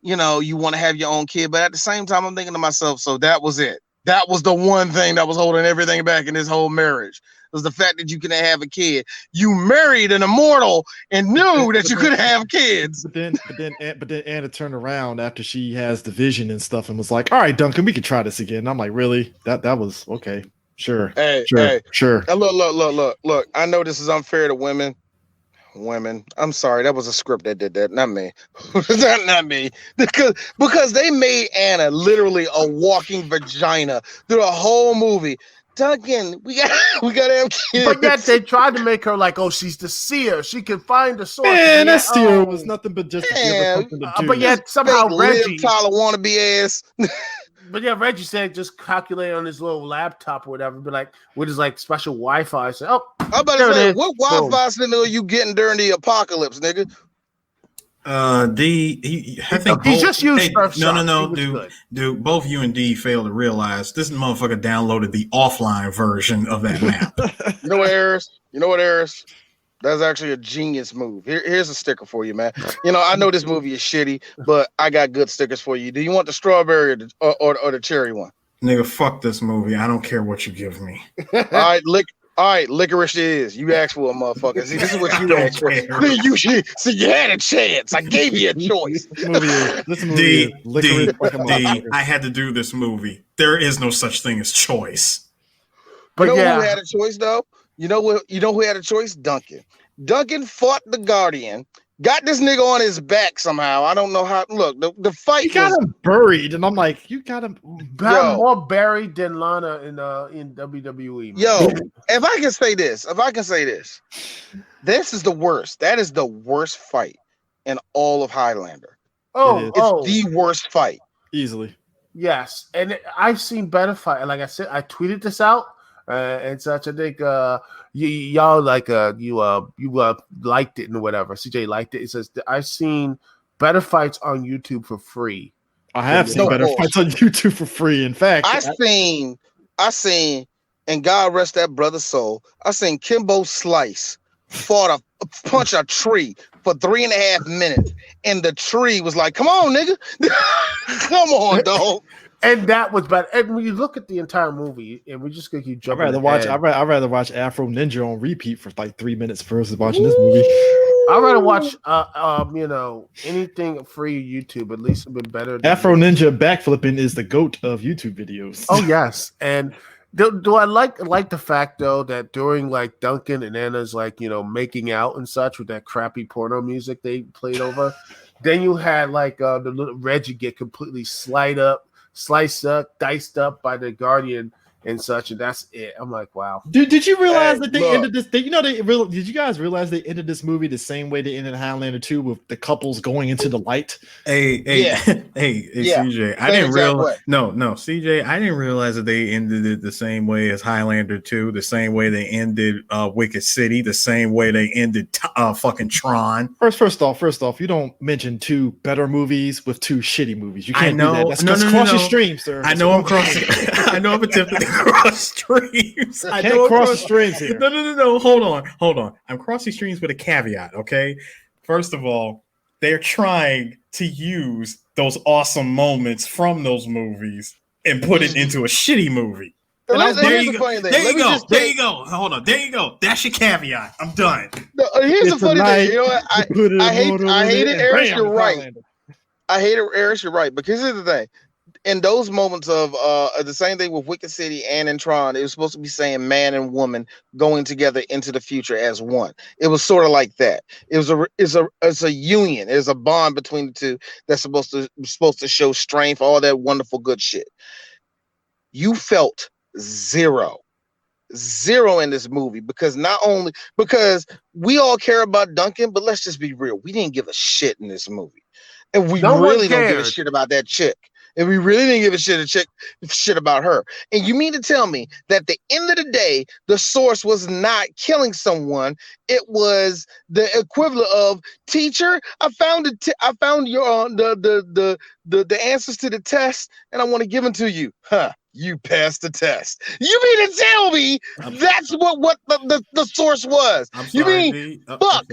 You want to have your own kid, but at the same time, I'm thinking to myself, so that was it. That was the one thing that was holding everything back in this whole marriage. Was the fact that you couldn't have a kid. You married an immortal and knew that you couldn't have kids. But then Anna turned around after she has the vision and stuff and was like, "All right, Duncan, we could try this again." And I'm like, "Really? That was okay. Sure. Sure. Look. I know this is unfair to women. I'm sorry, that was a script that did that, not me. not me. Because they made Anna literally a walking vagina through the whole movie. Duncan, we gotta have kids. But yet they tried to make her like, oh, she's the seer. She can find the source. Man, that seer was nothing but just to give her something to do. But yet somehow Reggie Tyler wannabe ass. But yeah, Reggie said just calculate on his little laptop or whatever, but like with his like special Wi-Fi. So, I'm about to say, what Wi-Fi signal are you getting during the apocalypse, nigga? I think he just used no, dude. Both you and D failed to realize this motherfucker downloaded the offline version of that map. You know what, Harris? That's actually a genius move. Here's a sticker for you, man. I know this movie is shitty, but I got good stickers for you. Do you want the strawberry or the cherry one? Nigga, fuck this movie. I don't care what you give me. All right, licorice it is. You asked for a motherfucker. See, this is what you asked for. You had a chance. I gave you a choice. This movie is licorice. I had to do this movie. There is no such thing as choice. But who had a choice though? You know who had a choice? Duncan. Duncan fought the Guardian, got this nigga on his back somehow. I don't know how. Look, the fight. He got him buried, and I'm like, you got him more buried than Lana in WWE. Man. Yo, if I can say this, this is the worst. That is the worst fight in all of Highlander. It's the worst fight easily. Yes, and I've seen better fight. Like I said, I tweeted this out. And such, I think y'all like you liked it and whatever. CJ liked it. It says I've seen better fights on YouTube for free. I have seen better fights on YouTube for free. In fact, I seen, and God rest that brother's soul. I seen Kimbo Slice punch a tree for 3.5 minutes, and the tree was like, "Come on, nigga, come on, dog." And that was bad. And when you look at the entire movie, and we're just gonna keep jumping. I'd rather watch Afro Ninja on repeat for like 3 minutes versus watching this movie. I'd rather watch anything free YouTube. At least it's been better. Afro Ninja backflipping is the GOAT of YouTube videos. Oh yes, and do I like the fact though that during like Duncan and Anna's like making out and such with that crappy porno music they played over, then you had like the little Reggie get completely sliced up, diced up by the Guardian and such, and that's it. I'm like, wow. Did you realize that they ended this? Did you guys realize they ended this movie the same way they ended Highlander 2 with the couples going into the light? Hey, CJ, I didn't realize. No, CJ, I didn't realize that they ended it the same way as Highlander 2, the same way they ended Wicked City, the same way they ended fucking Tron. First off, you don't mention 2 better movies with 2 shitty movies. You can't do that. That's crossing streams, sir. I know I'm crossing. I know I'm attempting to cross streams. I can't cross the streams here. No. Hold on. I'm crossing streams with a caveat, okay? First of all, they're trying to use those awesome moments from those movies and put it into a shitty movie. There you go. Hold on. There you go. That's your caveat. I'm done. No, here's the funny thing. You know what? I hate it, Eric. You're right. I hate it, Eric. You're right. Because here's the thing. In those moments of the same thing with Wicked City and in Tron, it was supposed to be saying man and woman going together into the future as one. It was sort of like that. It's a union. It's a bond between the two that's supposed to show strength, all that wonderful good shit. You felt zero in this movie because we all care about Duncan, but let's just be real. We didn't give a shit in this movie, and we really don't give a shit about that chick. And we really didn't give a shit about her. And you mean to tell me that at the end of the day, the Source was not killing someone? It was the equivalent of, teacher, I found your the answers to the test, and I want to give them to you. Huh? You passed the test. You mean to tell me that's what the Source was? You mean fuck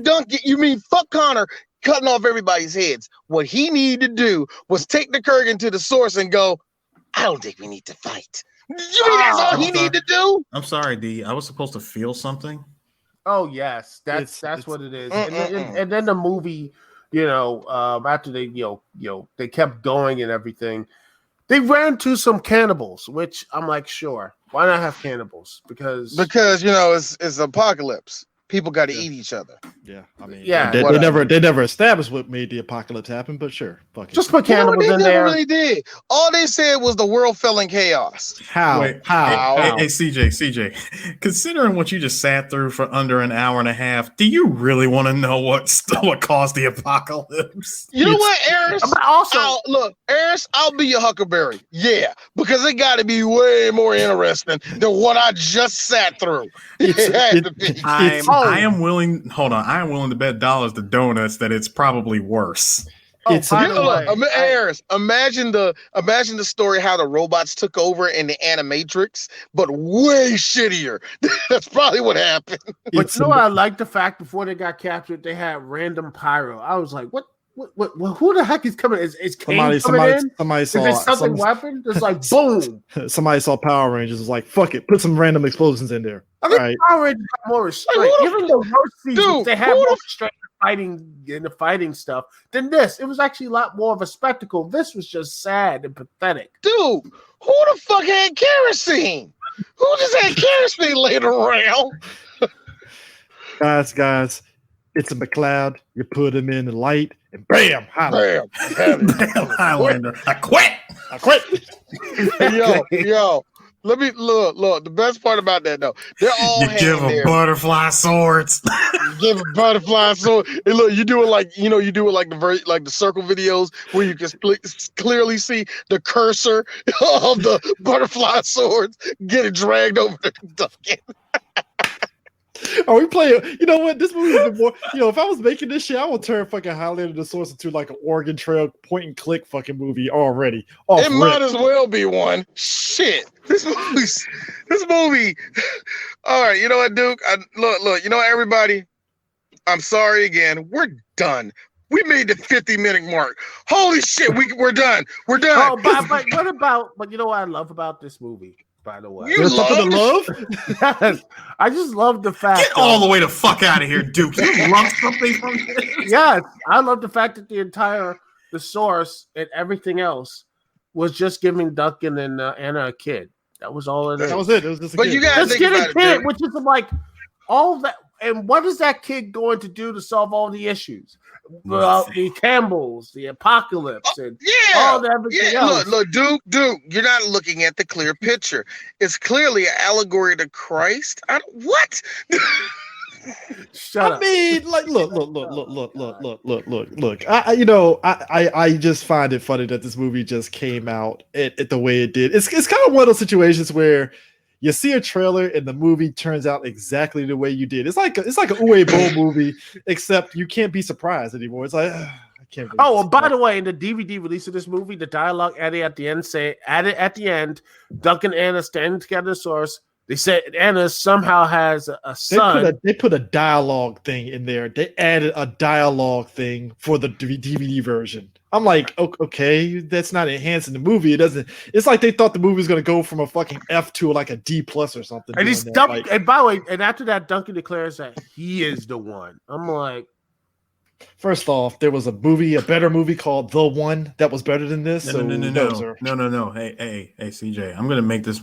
Duncan? You mean fuck Connor? Cutting off everybody's heads. What he needed to do was take the Kurgan to the Source and go, I don't think we need to fight. You mean that's all he needed to do? I'm sorry, D. I was supposed to feel something. Oh yes, that's what it is. And then the movie, after they they kept going and everything, they ran to some cannibals, which I'm like, sure, why not have cannibals? Because it's apocalypse. people got to eat each other. Yeah, I mean, they never established what made the apocalypse happen, but sure, fuck it. Just put cannibals in there. Really did. All they said was the world fell in chaos. How? Hey, CJ, considering what you just sat through for under an hour and a half, do you really want to know what caused the apocalypse? You know what, Eris? Eris, I'll be your Huckleberry. Yeah, because it got to be way more interesting than what I just sat through. I am willing to bet dollars to donuts that it's probably worse. Eris, imagine the story how the robots took over in the Animatrix, but way shittier. That's probably what happened. But you know what? I like the fact before they got captured, they had random pyro. I was like, what? Who the heck is coming? Is somebody saw is something weapon? It's like boom. Somebody saw Power Rangers. Was like, fuck it, put some random explosions in there. I think Power Rangers have more restraint. Even the worst seasons, they have more restraint in the fighting stuff than this. It was actually a lot more of a spectacle. This was just sad and pathetic. Dude, who the fuck had kerosene? Who just had kerosene laying around? Guys. It's a McCloud. You put him in the light, and bam, Highlander. Bam, Highlander. I quit. Yo. Let me look. The best part about that though, they're all give them butterfly swords. Give a butterfly sword. And look, you do it like the circle videos where you can clearly see the cursor of the butterfly swords getting dragged over the Duncan. Are we playing? You know what? This movie is more. If I was making this shit, I would turn fucking Highlander The Source into like an Oregon Trail point and click fucking movie already. Might as well be one. Shit. This movie. All right. You know what, Duke? Look. You know what, everybody? I'm sorry again. We're done. We made the 50-minute mark. Holy shit. We're done. We're done. Oh, but you know what I love about this movie? By the way, there's something to love. Yes, I just love the fact. Get all the way the fuck out of here, Duke. You love something from this? Yes, I love the fact that the source and everything else was just giving Duncan and Anna a kid. That was all it is. That was it. It was just a but kid. You gotta think about a kid, which is like all that. And what is that kid going to do to solve all the issues? Well, the Campbells, the apocalypse, and all the everything else. Look, Duke, you're not looking at the clear picture. It's clearly an allegory to Christ. What? Shut up. Mean, like, look. I just find it funny that this movie just came out at the way it did. It's kind of one of those situations where you see a trailer and the movie turns out exactly the way you did. It's like a Uwe Boll movie, except you can't be surprised anymore. It's like I can't. By the way, in the DVD release of this movie, the dialogue added at the end, Duncan and Anna standing together. The source. They said Anna somehow has a son. They put a dialogue thing in there. They added a dialogue thing for the DVD version. I'm like, okay, that's not enhancing the movie. It doesn't. It's like they thought the movie was gonna go from a fucking F to like a D+ or something. And he's and by the way, and after that, Duncan declares that he is the one. I'm like, first off, there was a better movie called The One that was better than this. No. Hey, CJ, I'm gonna make this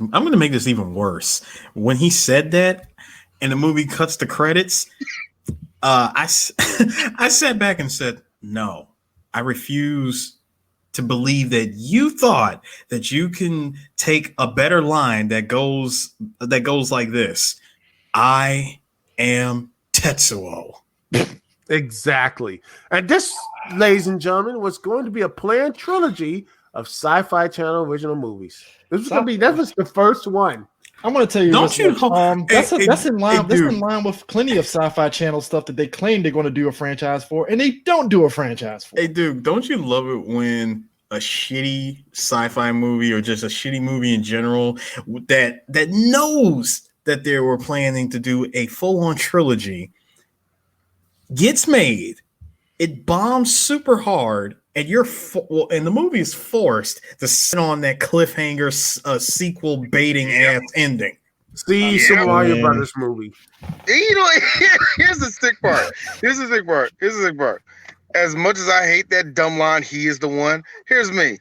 even worse. When he said that, and the movie cuts the credits, I sat back and said, no. I refuse to believe that you thought that you can take a better line that goes like this. I am Tetsuo. Exactly. And this, ladies and gentlemen, was going to be a planned trilogy of Sci-Fi Channel original movies. That was the first one. I'm going to tell you, that's in line with plenty of Sci-Fi Channel stuff that they claim they're going to do a franchise for, and they don't do a franchise for. Hey, dude, don't you love it when a shitty sci-fi movie or just a shitty movie in general that knows that they were planning to do a full-on trilogy gets made, it bombs super hard, and and the movie is forced to sit on that cliffhanger sequel baiting ass ending. See, Super Mario Brothers movie. You know, here's the sick part. As much as I hate that dumb line, he is the one. Here's me.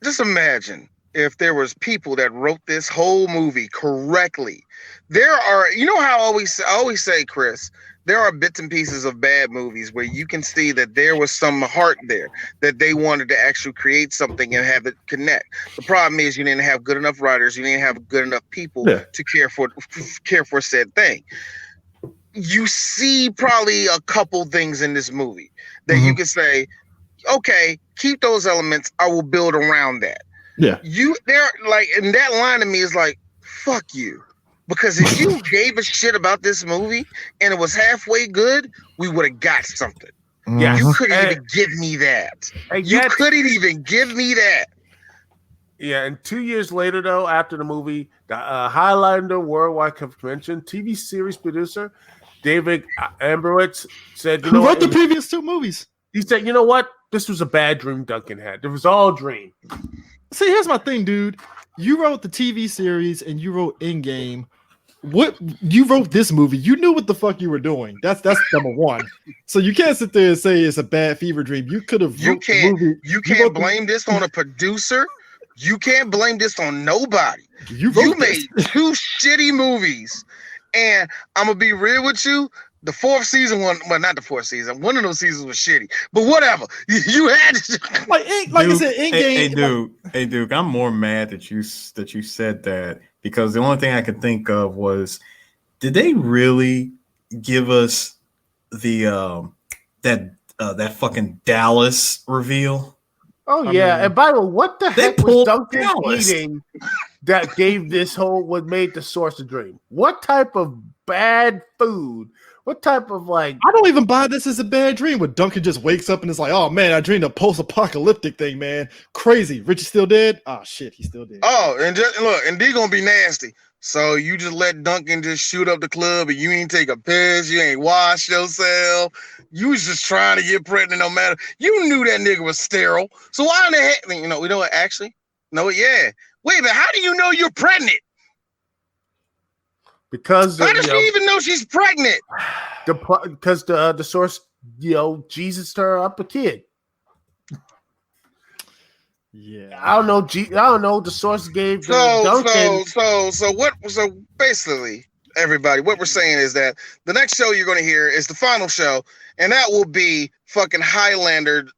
Just imagine if there was people that wrote this whole movie correctly. There are, you know how I always say, Chris, there are bits and pieces of bad movies where you can see that there was some heart there, that they wanted to actually create something and have it connect. The problem is you didn't have good enough writers, you didn't have good enough people to care for said thing. You see probably a couple things in this movie that you can say, okay, keep those elements, I will build around that. Yeah. They're like, and that line to me is like, fuck you. Because if you gave a shit about this movie and it was halfway good, we would have got something. Yeah, you couldn't even give me that. You couldn't even give me that. Yeah, and 2 years later, though, after the movie, the Highlander Worldwide Convention TV series producer David Amberwitz said, "Who wrote the previous two movies?" He said, "You know what? This was a bad dream Duncan had. It was all a dream." See, here's my thing, dude. You wrote the TV series and you wrote Endgame. What you wrote this movie, you knew what the fuck you were doing. That's number one. So you can't sit there and say it's a bad fever dream. You could have. You can't blame this on a producer. You can't blame this on nobody. You made two shitty movies, and I'm gonna be real with you. The fourth season not the fourth season. One of those seasons was shitty, but whatever. You had to, like I said, Endgame. Hey, Duke, I'm more mad that you said that, because the only thing I could think of was, did they really give us the that fucking Dallas reveal? Oh yeah, and by the way, what the heck was Duncan eating that gave this what made the Source a dream? What type of bad food? What type of I don't even buy this as a bad dream. When Duncan just wakes up and is like, "Oh man, I dreamed a post-apocalyptic thing, man. Crazy. Richie's still dead? Oh shit, he's still dead." Oh, and just look, and D gonna be nasty. So you just let Duncan just shoot up the club, and you ain't take a piss, you ain't wash yourself. You was just trying to get pregnant no matter. You knew that nigga was sterile. So why in the heck? We know what? Actually, no, yeah. Wait a minute. How do you know you're pregnant? Because how does she even know she's pregnant? Because the Source, Jesus her up a kid. Yeah, I don't know. I don't know. The Source gave Duncan. So basically, everybody, what we're saying is that the next show you're going to hear is the final show, and that will be fucking Highlander.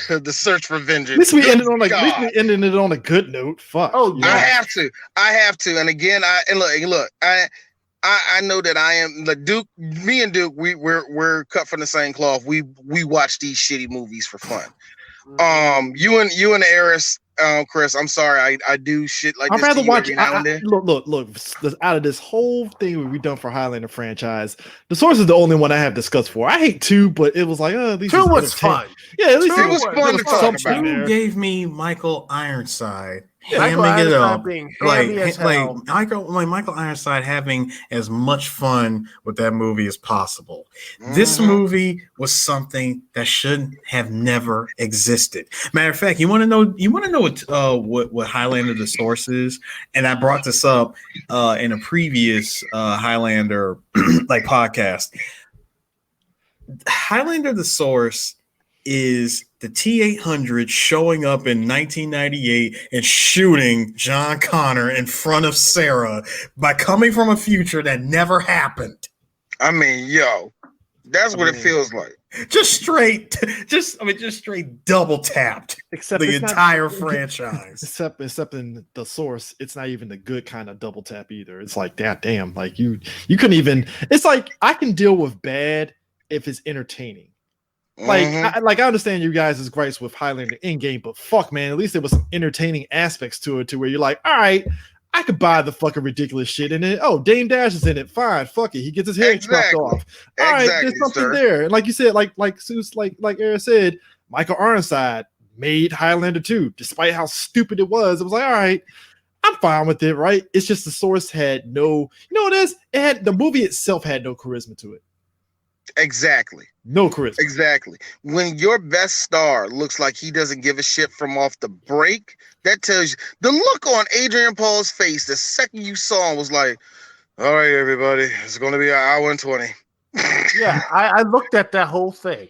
The Search for Vengeance. At least we ended it on a good note. Fuck. Oh, yeah. I have to. And again, look. I know that I am the Duke. Me and Duke, we're cut from the same cloth. We watch these shitty movies for fun. You and Eris, Chris, I'm sorry, I do shit like this. I'd rather watch every now and then. Look. Out of this whole thing we've done for Highlander franchise, The Source is the only one I have discuss for. I hate 2, but it was like, at least 2 was fun. Yeah, at least it was fun to talk about. 2 gave me Michael Ironside. Michael hamming it up, being as hell. Michael Ironside having as much fun with that movie as possible. This movie was something that should have never existed. Matter of fact, you want to know what Highlander The Source is? And I brought this up in a previous Highlander podcast. Highlander The Source is the T-800 showing up in 1998 and shooting John Connor in front of Sarah by coming from a future that never happened. I mean, that's what it feels like. Just straight double tapped the entire franchise. Except in The Source, it's not even the good kind of double tap either. It's like, damn, like you couldn't even. It's like, I can deal with bad if it's entertaining. Like, I understand you guys' gripes with Highlander Endgame, but fuck, man, at least there was some entertaining aspects to it, to where you're like, all right, I could buy the fucking ridiculous shit, and then Dame Dash is in it, fine, fuck it, he gets his head chopped off. All right, there's something there, and like you said, like Eric said, Michael Ironside made Highlander 2, despite how stupid it was. It was like, all right, I'm fine with it, right? It's just The Source had no, the movie itself had no charisma to it. Exactly. No charisma. Exactly. When your best star looks like he doesn't give a shit from off the break, that tells you. The look on Adrian Paul's face the second you saw him was like, all right, everybody, it's going to be an hour and 20. Yeah, I looked at that whole thing,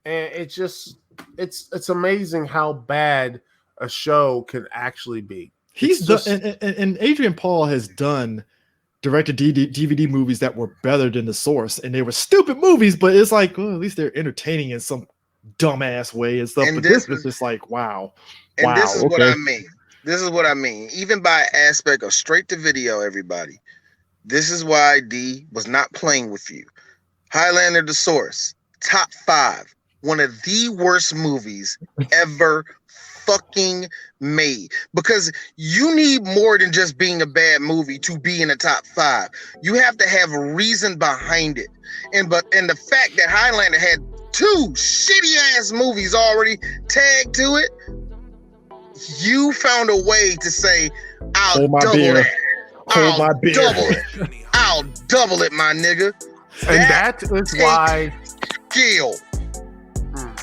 and it's amazing how bad a show can actually be. He's done, and Adrian Paul has done directed DVD movies that were better than The Source, and they were stupid movies, but it's like, well, at least they're entertaining in some dumbass way and stuff. And but this was just like, wow. And wow, this is okay. what I mean. This is what I mean. Even by aspect of straight to video, everybody. This is why D was not playing with you. Highlander The Source, top 5. One of the worst movies ever fucking made, because you need more than just being a bad movie to be in the top 5. You have to have a reason behind it, and the fact that Highlander had 2 shitty ass movies already tagged to it, you found a way to say, I'll double it. I'll double it, my nigga. And that is why skill,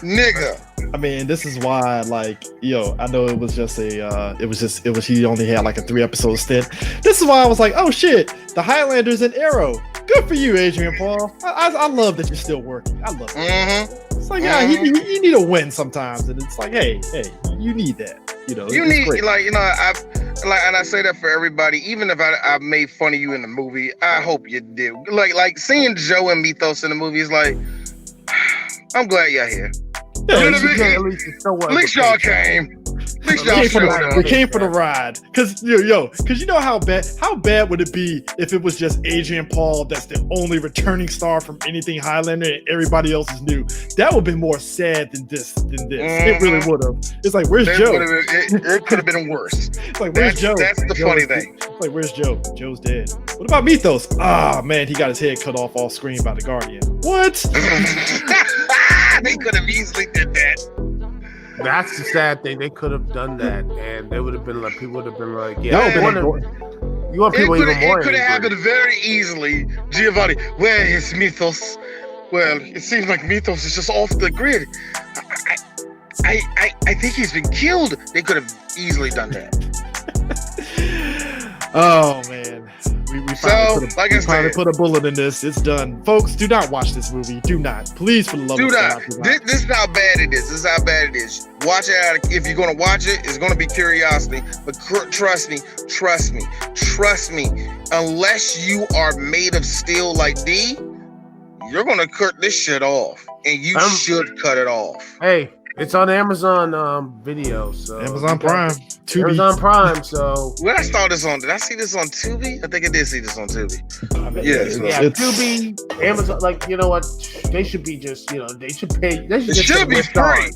nigga. I mean, this is why, like, yo, I know it was he only had like a 3-episode stint. This is why I was like, oh shit, the Highlanders and Arrow. Good for you, Adrian Paul. I love that you're still working. I love it. It's like, yeah, you need a win sometimes, and it's like, hey, you need that. You know, you need great. And I say that for everybody. Even if I made fun of you in the movie, I hope you did. Like seeing Joe and Mythos in the movie is like, I'm glad you're here. Yeah, you know what I mean? At least y'all came. We came for the ride, because you know how bad would it be if it was just Adrian Paul that's the only returning star from anything Highlander and everybody else is new? That would have been more sad than this. It really would have. It's like, where's Joe? It could have been worse. It's like, where's Joe? That's the funny thing. It's like, where's Joe? Joe's dead. What about Mythos? Ah, man, he got his head cut off off screen by the Guardian. What? They could have easily did that. That's the sad thing. They could have done that, and they would have been like, people would have been like, yeah. It could have happened very easily. Giovanni, where is Mythos? Well, it seems like Mythos is just off the grid. I think he's been killed. They could have easily done that. Oh man. We finally put a bullet in this. It's done. Folks, do not watch this movie. Do not. Please, for the love of God. This is how bad it is. This is how bad it is. Watch it out. If you're going to watch it, it's going to be curiosity. But trust me. Unless you are made of steel like D, you're going to cut this shit off. And you should cut it off. Hey, it's on Amazon Video. So Amazon Prime. Amazon Prime, so where I saw this on? Did I see this on Tubi? I think I did see this on Tubi. Tubi, Amazon. Like, you know what? They should be just, they should pay. It should be free.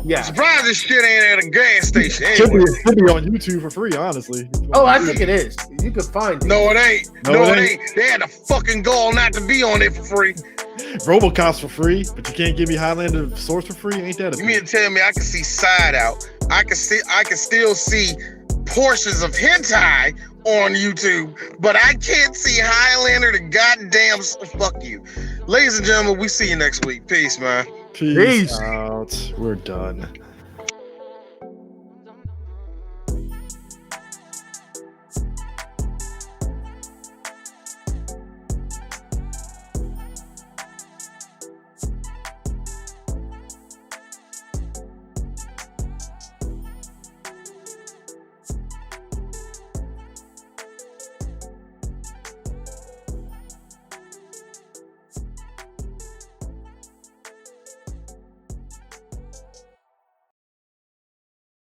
Yeah. I'm surprised this shit ain't at a gas station. Anyway. It should be on YouTube for free, honestly. Oh, I think it is. You can find it. No, it ain't. No, it ain't. They had the fucking gall not to be on it for free. RoboCop's for free, but you can't give me Highlander The Source for free? Ain't that a You mean to tell me I can see Side Out? I can still see portions of hentai on YouTube, but I can't see Highlander the goddamn fuck you. Ladies and gentlemen, we see you next week. Peace, man. Peace out. We're done.